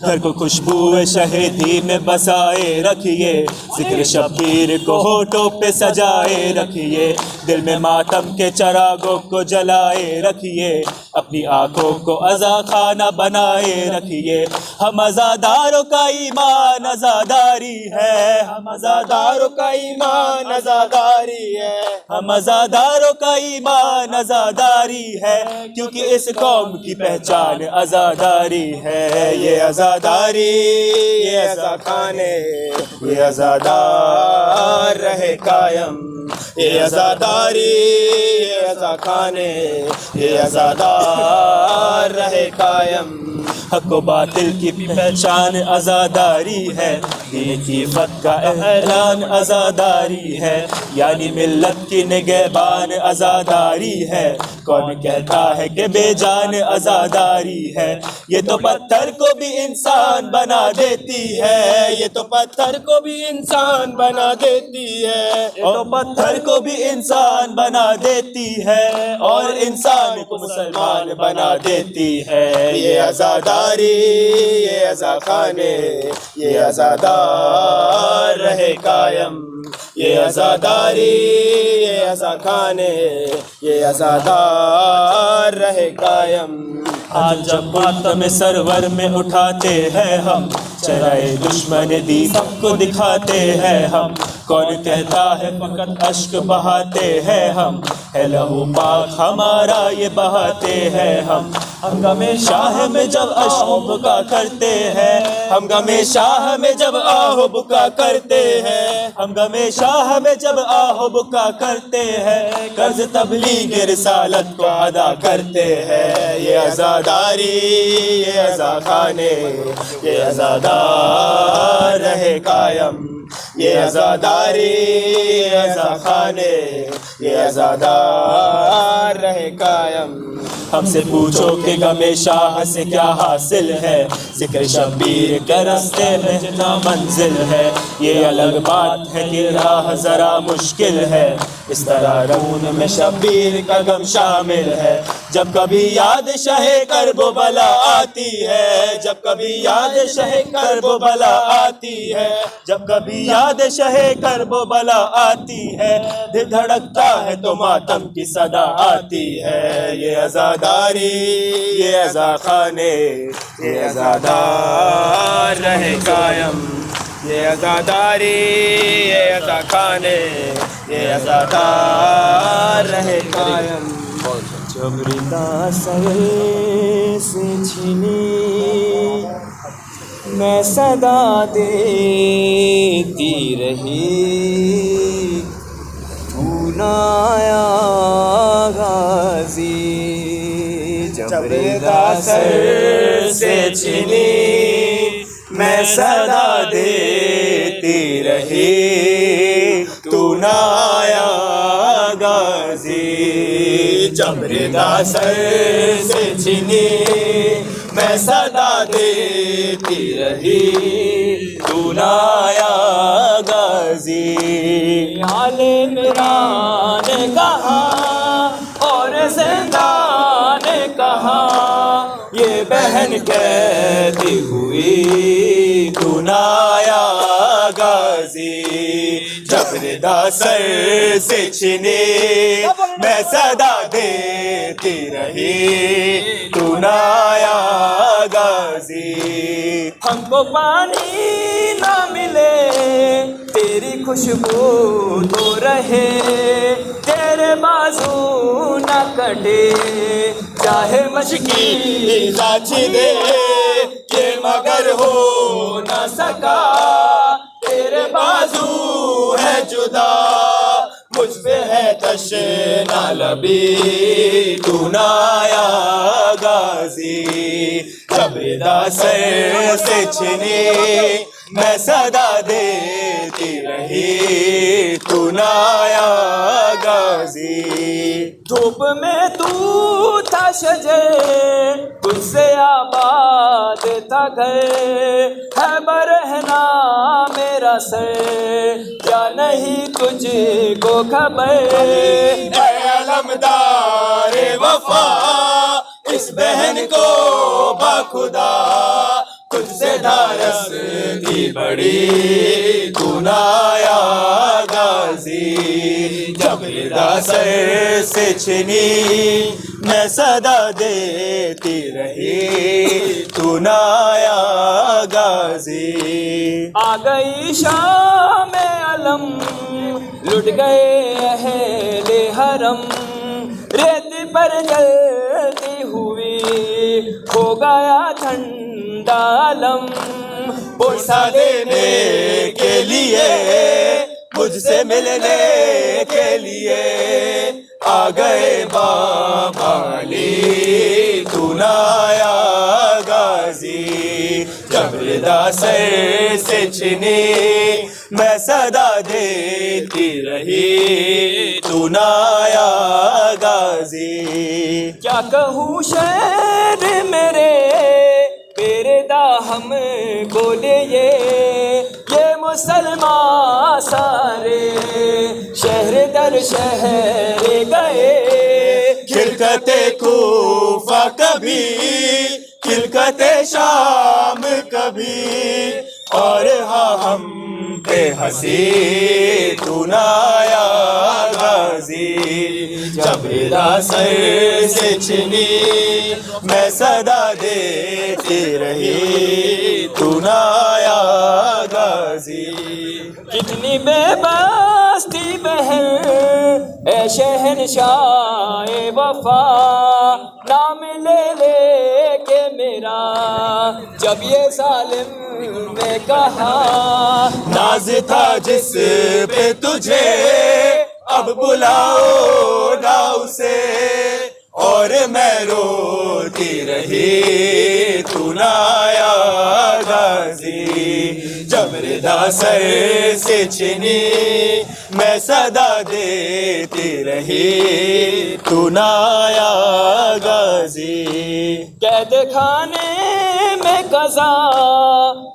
گھر کو خوشبو شہیدی میں بسائے رکھیے، ذکر شبیر کو ہونٹوں پہ سجائے رکھیے، دل میں ماتم کے چراغوں کو جلائے رکھیے، اپنی آنکھوں کو عزا خانہ بنائے رکھیے۔ ہم عزاداروں کا ایمان عزاداری ہے، ہم عزاداروں کا ایمان عزاداری ہے، ہم عزاداروں کا ایمان عزاداری ہے، کیونکہ اس قوم کی پہچان عزاداری ہے۔ یہ عزاداری یہ عزا کھانے یہ عزادار رہے قائم، یہ عزاداری یہ عزا کھانے یہ عزادار رہے قائم۔ حق و باطل کی پہچان عزاداری ہے، دین کی فتح کا اعلان عزاداری ہے، یعنی ملت کی نگہبان عزاداری ہے۔ کون کہتا ہے کہ بے جان عزاداری ہے؟ یہ تو پتھر کو بھی انسان بنا دیتی ہے، یہ تو پتھر کو بھی انسان بنا دیتی ہے، یہ تو پتھر کو بھی انسان بنا دیتی ہے، اور انسان کو مسلمان بنا دیتی ہے۔ یہ عزاداری یہ عزا کھانے یہ عزادار رہے قائم، یہ عزاداری یہ عزا کھانے یہ عزادار رہے قائم۔ آج جب ماتم سرور میں اٹھاتے ہیں ہم، چہرہ دشمن دی سب کو دکھاتے ہیں ہم، کون کہتا ہے فقط اشک بہاتے ہیں ہم، ہے لہو پاک ہمارا یہ بہاتے ہیں ہم۔ ہم غمِ شاہ میں جب آہ بکا کرتے ہیں، ہم غمِ شاہ میں جب آہ بکا کرتے ہیں، ہم غمِ شاہ میں جب آہ بکا کرتے ہیں، قرض تبلیغ رسالت کو ادا کرتے ہیں۔ یہ عزاداری، یہ عزاخانے، یہ عزادار رہے قائم، یہ عزاداری، یہ عزاخانے، یہ عزادار رہے قائم۔ ہم سے پوچھو کہ غمِ شاہ سے کیا حاصل ہے، ذکر شبیر کے راستے میں جتنا منزل ہے۔ یہ الگ بات ہے کہ راہ ذرا مشکل ہے، اس طرح رون میں شبیر کا غم شامل ہے۔ جب کبھی یاد شہ کرب و بلا آتی ہے، جب کبھی یاد شہ کرب و بلا آتی ہے، جب کبھی یاد شہ کرب و بلا آتی ہے، دل دھڑکتا ہے تو ماتم کی صدا آتی ہے۔ یہ عزاداری، یہ عزاخانے، یہ عزادار رہے قائم، یہ عزاداری، یہ عزاخانے، یہ عزادار رہے قائم۔ جب ردا سر سے چھنی میں صدا دیتی رہی، تو نہ آیا غازی۔ جب ردا سر سے چھنی میں صدا دیتی رہی، تو نہ آیا غازی۔ جب ردا سر سے چھنی میں صدا دیتی رہی، تو نہ آیا غازی۔ حال میرا نے کہا اور زندہ نے کہا، یہ بہن کہتی ہوئی، تو نہ آیا غازی۔ جب ردا سر سے چھنی میں صدا دیتی رہی، تو نہ آیا غازی۔ ہم کو پانی نہ ملے تیری خوشبو تو رہے، تیرے بازو نہ کٹے چاہے مشکی لاچ دے، یہ مگر ہو نہ سکا، تیرے بازو ہے جدا، مجھ پہ ہے تشنا لبی، تو نہ آیا غازی۔ جب ردا سر سے چھنی میں صدا دیتی رہی، تو نہ آیا غازی۔ دھوپ میں تو تھا شجر، تجھ سے آباد تھا گھر، ہے برہنا میرا سر، کیا نہیں تجھ کو خبر؟ اے علمدار وفا، اس بہن کو باخدا، تجھ سے دھارس تھی بڑی، تو نہ آیا غازی۔ جب ردا سر سے چھنی میں صدا دیتی رہی، تو نہ آیا غازی۔ آ گئی شام علم، لٹ گئے اہل حرم، ریت پر جلتی ہوئی ہو گیا ٹھنڈا علم، پرسا دینے کے لیے مجھ سے ملنے کے لیے آ گئے بابا علی، تو نہ آیا غازی۔ جب ردا سر سے چھنی میں صدا دیتی رہی، تو نہ آیا غازی۔ کیا کہوں شہر میرے پیردا ہم کو لیے، یہ مسلمان سارے شہر در شہر گئے، خلقت کوفہ کبھی، خلقت شام کبھی، اور ہاں ہم پہ ہنسی، تو نہ آیا غازی۔ جب ردا سر سے چھنی میں صدا دیتی رہی، تو نہ آیا غازی۔ کتنی بے بس تھی بہن اے شہنشاہ وفا نام لے لے کے میرا جب یہ ظالم نے کہا ناز تھا جس پہ تجھے اب بلاؤ نہ اسے اور میں روتی رہی تو نہ آیا غازی جب ردا سر سے چھنی میں صدا دیتی رہی تو نہ آیا غازی قید خانے میں قضا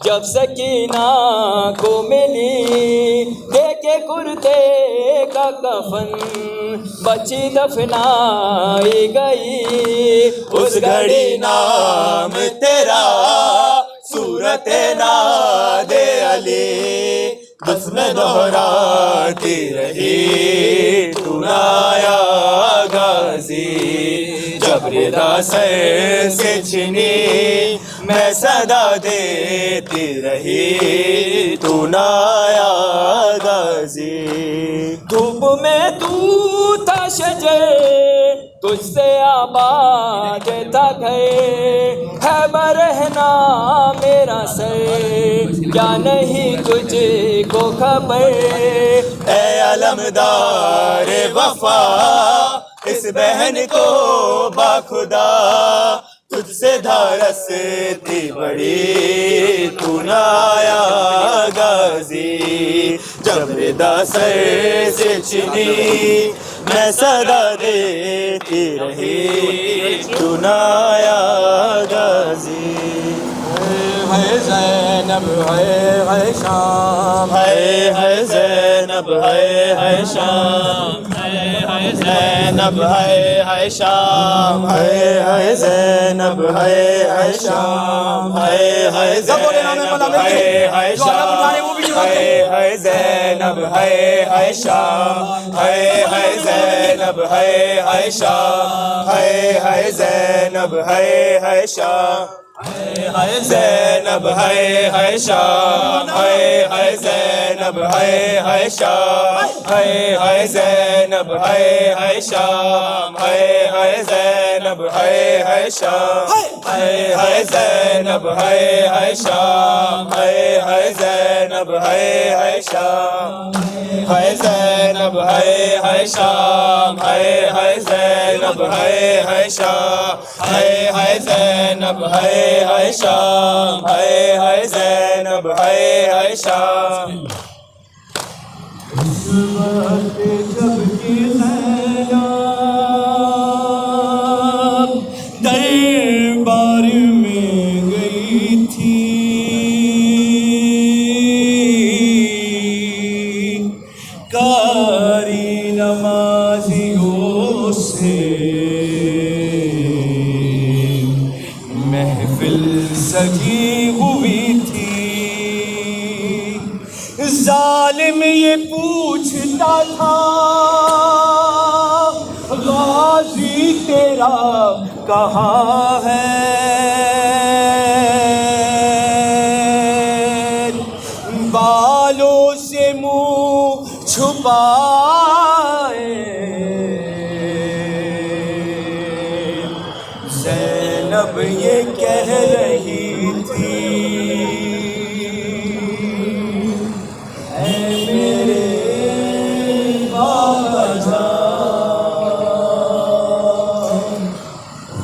جب سکینہ کو ملی دیکھے کرتے کا کفن بچی دفنائی گئی اس گھڑی نام تیرا صورت ناد علی بس میں دہراتی رہی تو نہ آیا غازی جب ردا سر سے چھنی میں صدا دیتی رہی تو نہ آیا غازی دھوپ میں تو تھا شجر تجھ سے آباد تھا گھر ہے برہنا میرا سر کیا نہیں تجھ کو خبر اے علمدار وفا اس بہن کو باخدا تجھ سے دھارس تھی بڑی تو نہ آیا غازی جب ردا سر سے چھنی میں صدا دیتی رہی تو نہ آیا غازی ہے زینب ہے شام ہے زینب ہے شام ہے زینب ہے شام ہے زینب ہے شام ہے زینب ہے شام ہے زینب ہے شام ہے زینب ہے شام ہے زینب ہے شام ہے زینب ہے شام ہے زینب ہے شام ہے زینب ہے شام ہے زینب ہے شام ہے زینب ہے شام ہے زینب ہے شام ہے زینب ہے شام ہے زینب ہے شام ہے زینب ہے شام ہے زینب ہے شام اس وقت جب کی خیال دربار میں گئی تھی قاری نمازیوں سے محفل سجی ہوئی تھی ظالم یہ پوچھتا تھا غازی تیرا کہاں ہے بالوں سے منہ چھپائے زینب یہ کہہ رہی تھی اے میرے بابا جان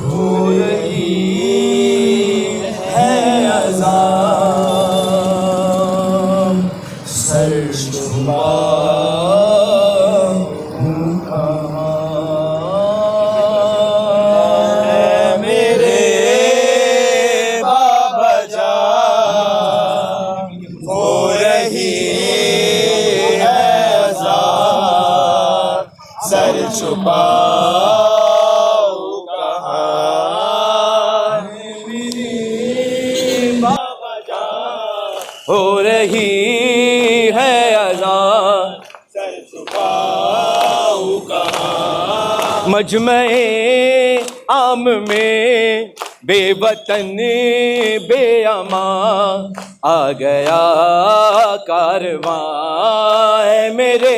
ہو رہی ہے عذاب سر چھپاؤں کہاں اے میرے بابا جان ہو رہی ہے عذاب سر چھپاؤں کہاں میرے بابا جان ہو رہی ہے عذاب سر چھپاؤں کہاں مجمع عام میں بے وطن بے امان آ گیا کارواں ہے میرے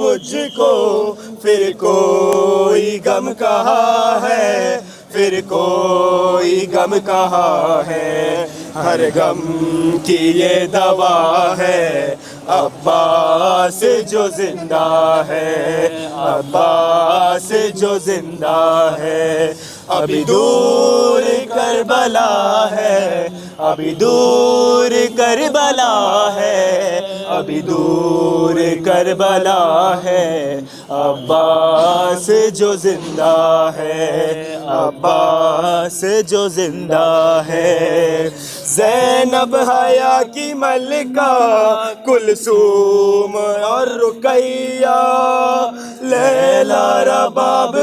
مجھ کو پھر کوئی غم کہاں ہے پھر کوئی غم کہاں ہے ہر غم کی یہ دوا ہے عباس جو زندہ ہے عباس جو زندہ ہے ابھی دور کربلا ہے ابھی دور کربلا ہے ابھی دور کربلا ہے عباس جو زندہ ہے عباس جو زندہ ہے زینب حیا کی ملکہ کلثوم اور رقیہ لیلا رباب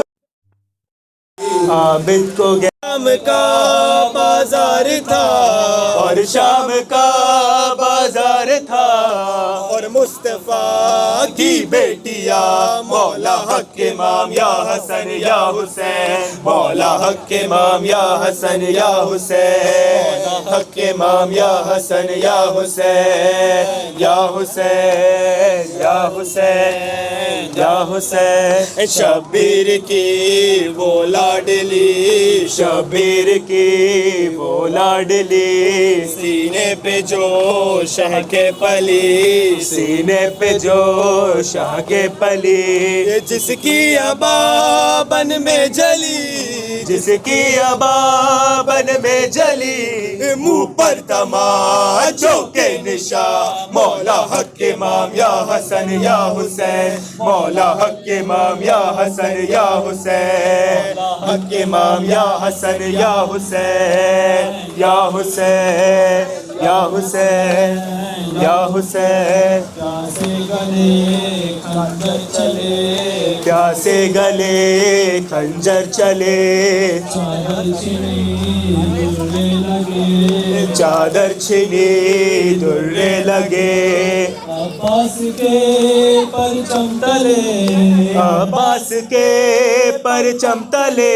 عابد کو شام کا بازار تھا اور شام کا بازار تھا اور مصطفیٰ کی بیٹیاں مولا حق امام یا حسن یا حسین مولا حق امام یا حسن یا حسین حق امام یا حسن یا حسین یا حسین یا حسین یا حسین شبیر کی وہ لاڈلی شبیر کی وہ لاڈلی سینے پہ جو شہ کے پلی سینے پہ جو شاہ کے پلی جس کی ابابن میں جلی جس کی ابابن میں جلی منہ پر تماچوں کے نشاں مولا حق امام یا حسن یا حسین مولا حق امام یا حسن یا حسین حق امام یا حسن یا حسین یا حسین یا حسین یا حسین پیاسے گلے خنجر چلے چادر چھنی درے لگے عباس کے پرچم تلے عباس کے پرچم تلے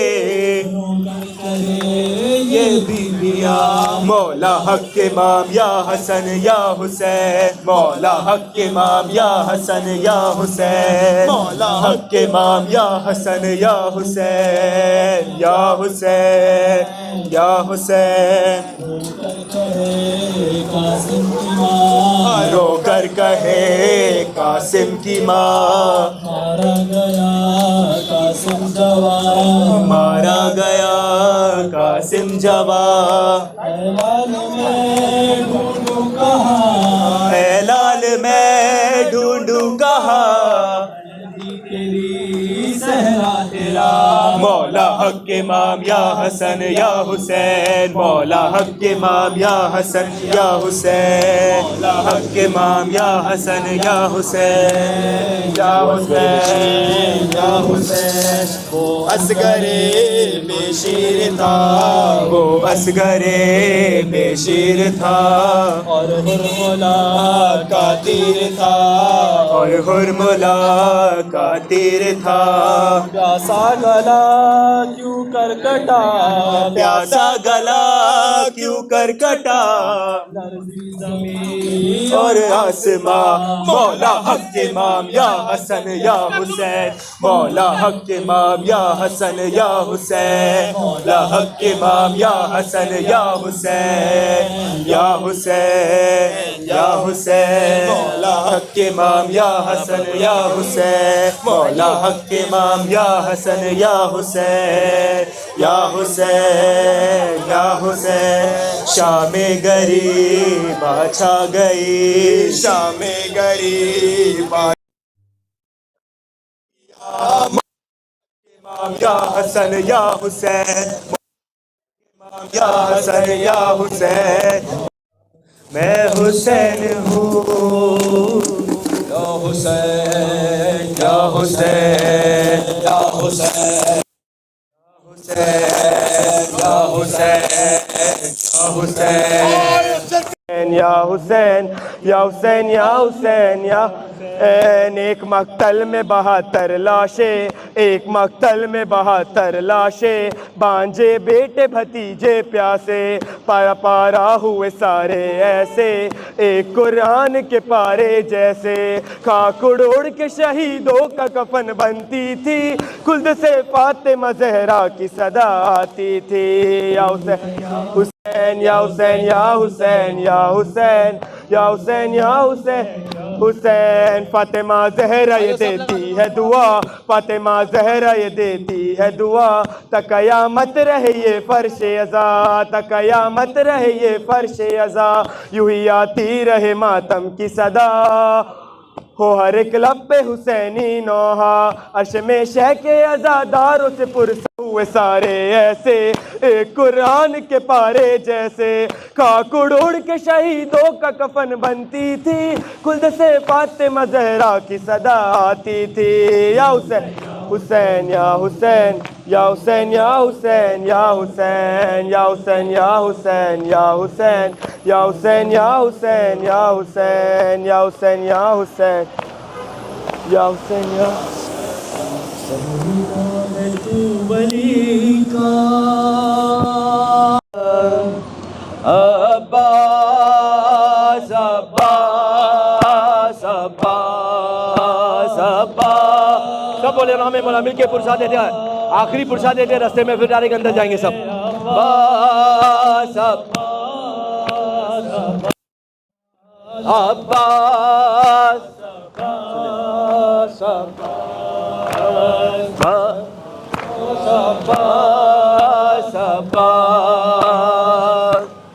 یہ بیبیاں مولا حق امام یا حسن یا حسین مولا حق امام یا حسن یا حسین مولا حق امام یا حسن یا حسین یا حسین یا حسین رو کر کہے قاسم کی ماں مارا گیا قاسم جوان مارا گیا قاسم جوان اے لال میں ڈھونڈوں کہاں اے لال میں ڈھونڈوں کہاں مولا حق امام یا حسن یا حسین مولا حق امام یا حسن یا حسین مولا حق امام یا حسن یا حسین یا حسین یا حسین وہ اصغر بے شیر تھا وہ اصغر بے شیر تھا اور ہرملا کا تیر تھا اور ہرملا کا تیر تھا پیاسا گلا کیوں کر کٹا پیاسا گلا کیوں کر کٹا اور آسماں مولا حق امام یا حسن یا حسین مولا حق امام یا حسن یا حسین مولا حق امام یا حسن یا حسین یا حسین یا حسین مولا حق امام یا حسن یا حسین مولا حق امام یا حسن یا حسین یا حسین یا حسین شام غریب چھا گئی شام غریب امام یا حسن یا حسین امام یا حسن یا حسین میں حسین ہوں یا حسین یا حسین یا حسین یا حسین یا حسین یا حسین یا حسین یا حسین یا ایک مقتل میں 72 لاشیں، ایک مقتل میں 72 لاشیں، بانجے بیٹے بھتیجے پیاسے، پارا پارا ہوئے سارے ایسے، ایک قرآن کے پارے جیسے، خاک اڑ کے شہیدوں کا کفن بنتی تھی، خلد سے فاطمہ زہرا کی صدا آتی تھی، یا حسین یا حسین یا حسین یا حسین یا حسین یا حسین حسین، فاطمہ زہرا یہ دیتی ہے دعا، فاطمہ زہرا یہ دیتی ہے دعا، تا قیامت رہے یہ فرش عزا، تا قیامت رہے یہ فرش عزا، یوں ہی آتی رہے ماتم کی صدا، ہو ہر ایک لب پہ حسینی نوحہ، عرش میں شہ کے عزاداروں سے پرس ہوئے سارے ایسے، ایک قرآن کے پارے جیسے، خاک اڑ کے شہیدوں کا کفن بنتی تھی، خلد سے فاطمہ زہرا کی صدا آتی تھی، یا حسین حسین یا حسین یا حسین یا حسین یا حسین یا حسین یا حسین یا حسین یا حسین یا حسین یا حسین یا حسین یا حسین یا حسین یا ولی کا عباس عباس عباس عباس، سب بولے رحم مولا مل کے پرسا دیتے ہیں، آخری پرسا دیتے ہیں رستے میں، پھر ڈائریکٹ اندر جائیں گے سب. عباس عباس عباس عباس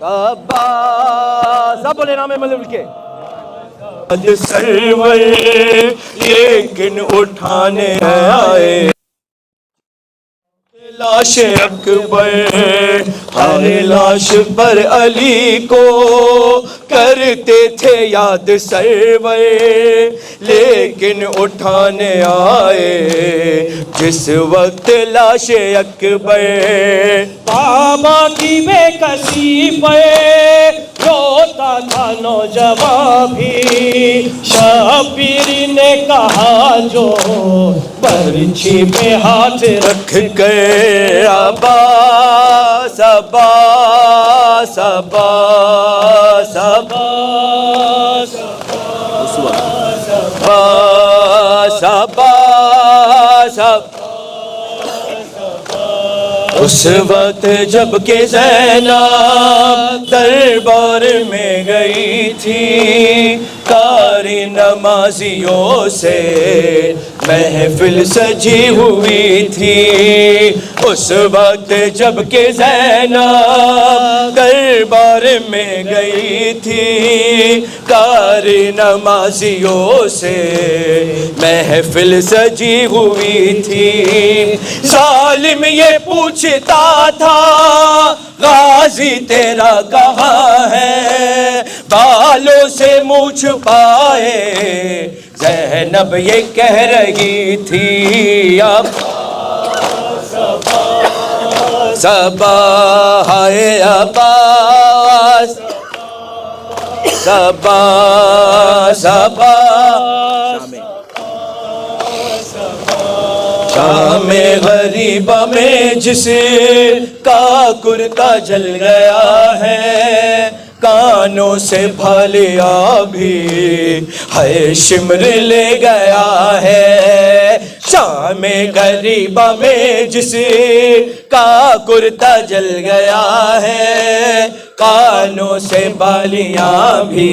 عباس، سب بولے رحم مولا مل کے. سرور لیکن اٹھانے آئے لاش اکبر، ہر لاش پر علی کو کرتے تھے یاد سرور، لیکن اٹھانے آئے جس وقت لاش اکبر، بابا کی بے کسی پہ روتا تھا نوجوان بھی، شبیر نے کہا جو برچھی پہ ہاتھ رکھ کر عباس عباس عباس عباس عباس عباس، اس وقت جب کہ زینب دربار میں گئی تھی، قاری نمازیوں سے محفل سجی ہوئی تھی، اس وقت جب کہ زینب دربار میں گئی تھی، قاری نمازیوں سے محفل سجی ہوئی تھی، ظالم یہ پوچھتا تھا غازی تیرا کہاں ہے، بالوں سے منہ چھپائے زینب یہ کہہ رہی تھی، اب صبا ہے عباس صبا صبا، شام غریبہ میں جس کا کرتا جل گیا ہے، کانوں سے بھالیا بھی ہے شمر لے گیا ہے، شام غریبہ میں جس کا کرتا جل گیا ہے، کانوں سے بالیاں بھی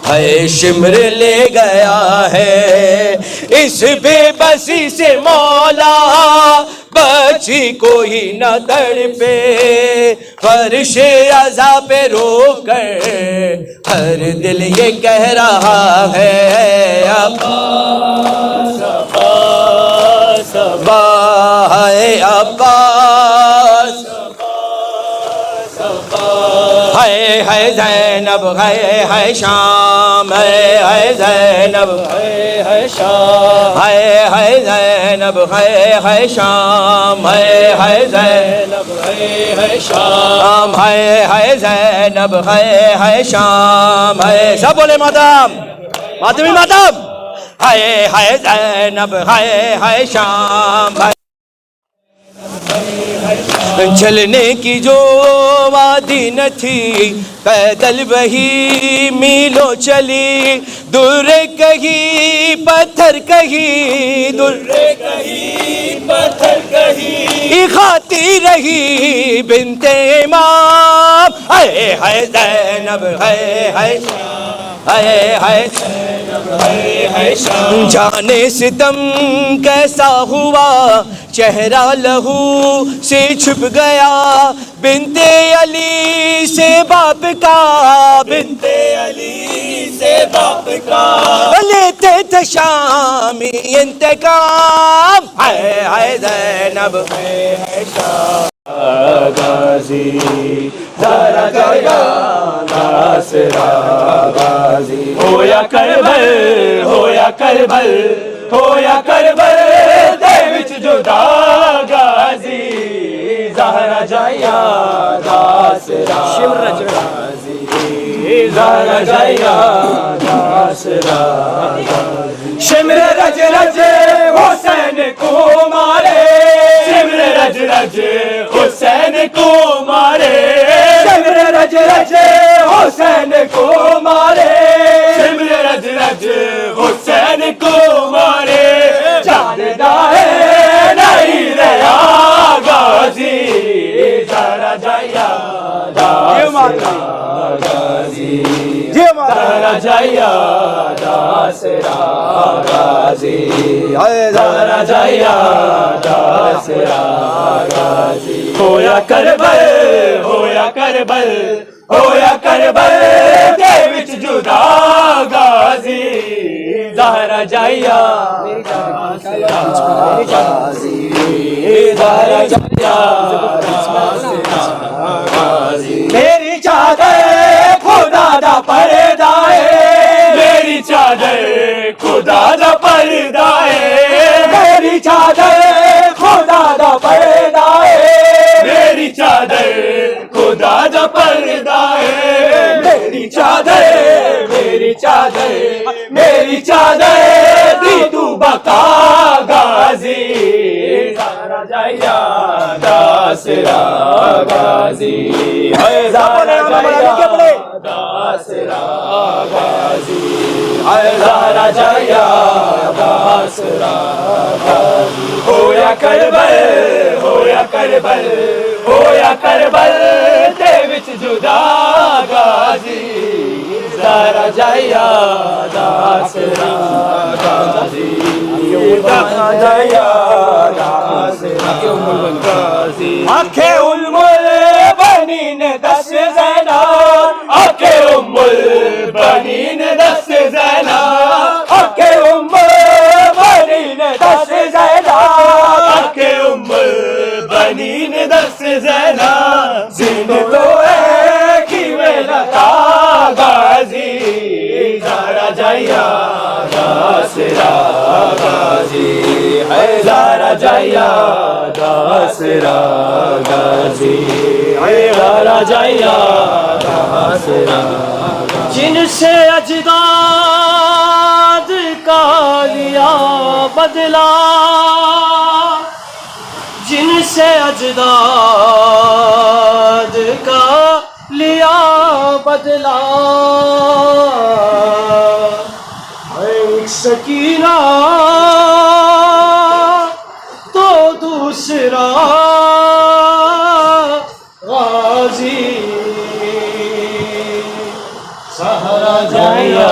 ہے شمر لے گیا ہے، اس بے بسی سے مولا بچی کوئی نہ تڑپے، فرش عزا پہ رو کر ہر دل یہ کہہ رہا ہے، عباس عباس ہے عباس، ہے زینب ہے شام، ہے زینب ہے شام، ہے زینب ہے شام، ہے زینب ہے شام، ہے زینب ہے شام، ہے سب بولے ماتم ماتمی ماتم ہائے ہائے زینب ہائے ہائے شام چلنے کی جو وادی نہ تھی پیدل وہی میلوں چلی دور کہیں پتھر کہیں دور کہیں پتھر کہیں کھاتی رہی بنت امام ہائے ہائے زینب ہائے ہائے ہائے ہائے جانے ستم کیسا ہوا چہرہ لہو سے چھپ گیا بنت علی سے باپ کا بنت علی سے باپ کا لیتے تھے شامی انتقام ہائے ہائے زینب ہائے شام غازی ذرا جایا ناصرہ غازی ہویا کربل ہویا کربل ہویا کربل دے وچ جدا غازی زہرا جایا ناصرہ غازی زہرا جایا ناصرہ شمر رج رج حسین کو مارے شمر رج رج حسین کو مارے شمر رج رج حسین کو مارے شمر رج رج حسین کو مارے جاندا ہے نہیں رہا غازی ذرا جایا غازی ذرا جایا ناصرہ غازی ذرا جایا ناصرہ غازی ہویا کربل ہویا کربل ہویا کربل دے وچ جدا غازی ظہرا جایا غازی ظہرا جایا غازی میری چادر خدا دا پردہ ہے میری چادر خدا دا پردہ ہے میری چادر خدا دا پردہ ہے میری چادر خدا دا پردہ ہے میری چادر میری چادر میری چادر دی تو بقا غازی ذرا جایا ناصرہ غازی ذرا جایا ناصرہ غازی ذرا جایا ناصرہ غازی ہویا کربل ہویا کربل ہویا کربل دے وچ جدا غازی ذرا جایا ناصرہ غازی ذرا جایا ناصرہ غازی آنکھیں ام البنین دس زینب آنکھیں ام البنین دس زینب آنکھیں ام البنین دس زینب آنکھیں ام البنین دس زینب زند تو ایک ہی میں لگا غازی ذرا جایا ناصرہ غازی ذرا جایا ناصرہ غازی ذرا جایا ناصرہ جن سے اجداد کا لیا بدلا جن سے اجداد کا لیا بدلا ایک سکینہ تو دوسرا غازی سہرا جایا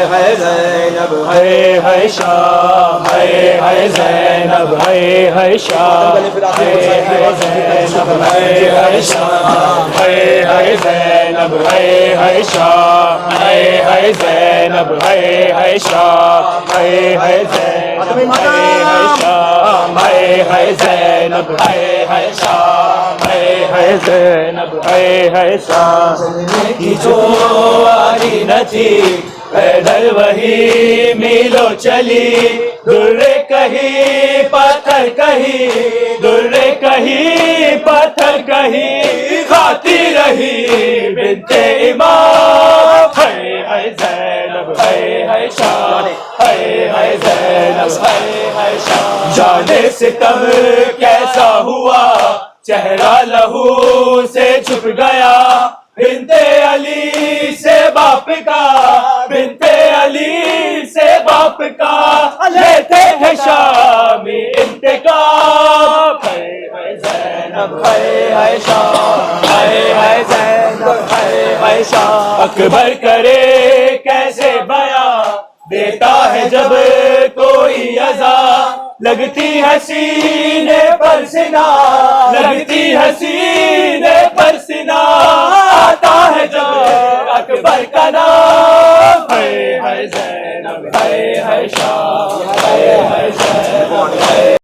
ہے زینب ہے شام ہے زینب ہے شام ہے زینب ہے شام ہے زینب ہے شام ہے زینب ہے شام ہے زینب ہے شام ہے زینب ہے شام ہے زینب ہے شام کی جو آری نہ تھی پیدل وہی میلوں چلی در کہیں پتھر کہیں در کہیں پتھر کہیں کھاتی رہی بنت امام ہے زینب ہے شاہ ہے زینب ہے شاہ جانے ستم کیسا ہوا چہرہ لہو سے چھپ گیا بنت علی سے باپ کا بنت علی سے باپ کا لیتے ہیں شامی انتقام ہے زینب ہے شاہ ہے زینب ہے شاہ اکبر کرے کیسے بیاں دیتا ہے جب کوئی ازا لگتی ہے سینے پر سنا لگتی ہے سینے پر سنا آتا ہے جب اکبر کا نام ہے زینب ہے شاہ ہے زینب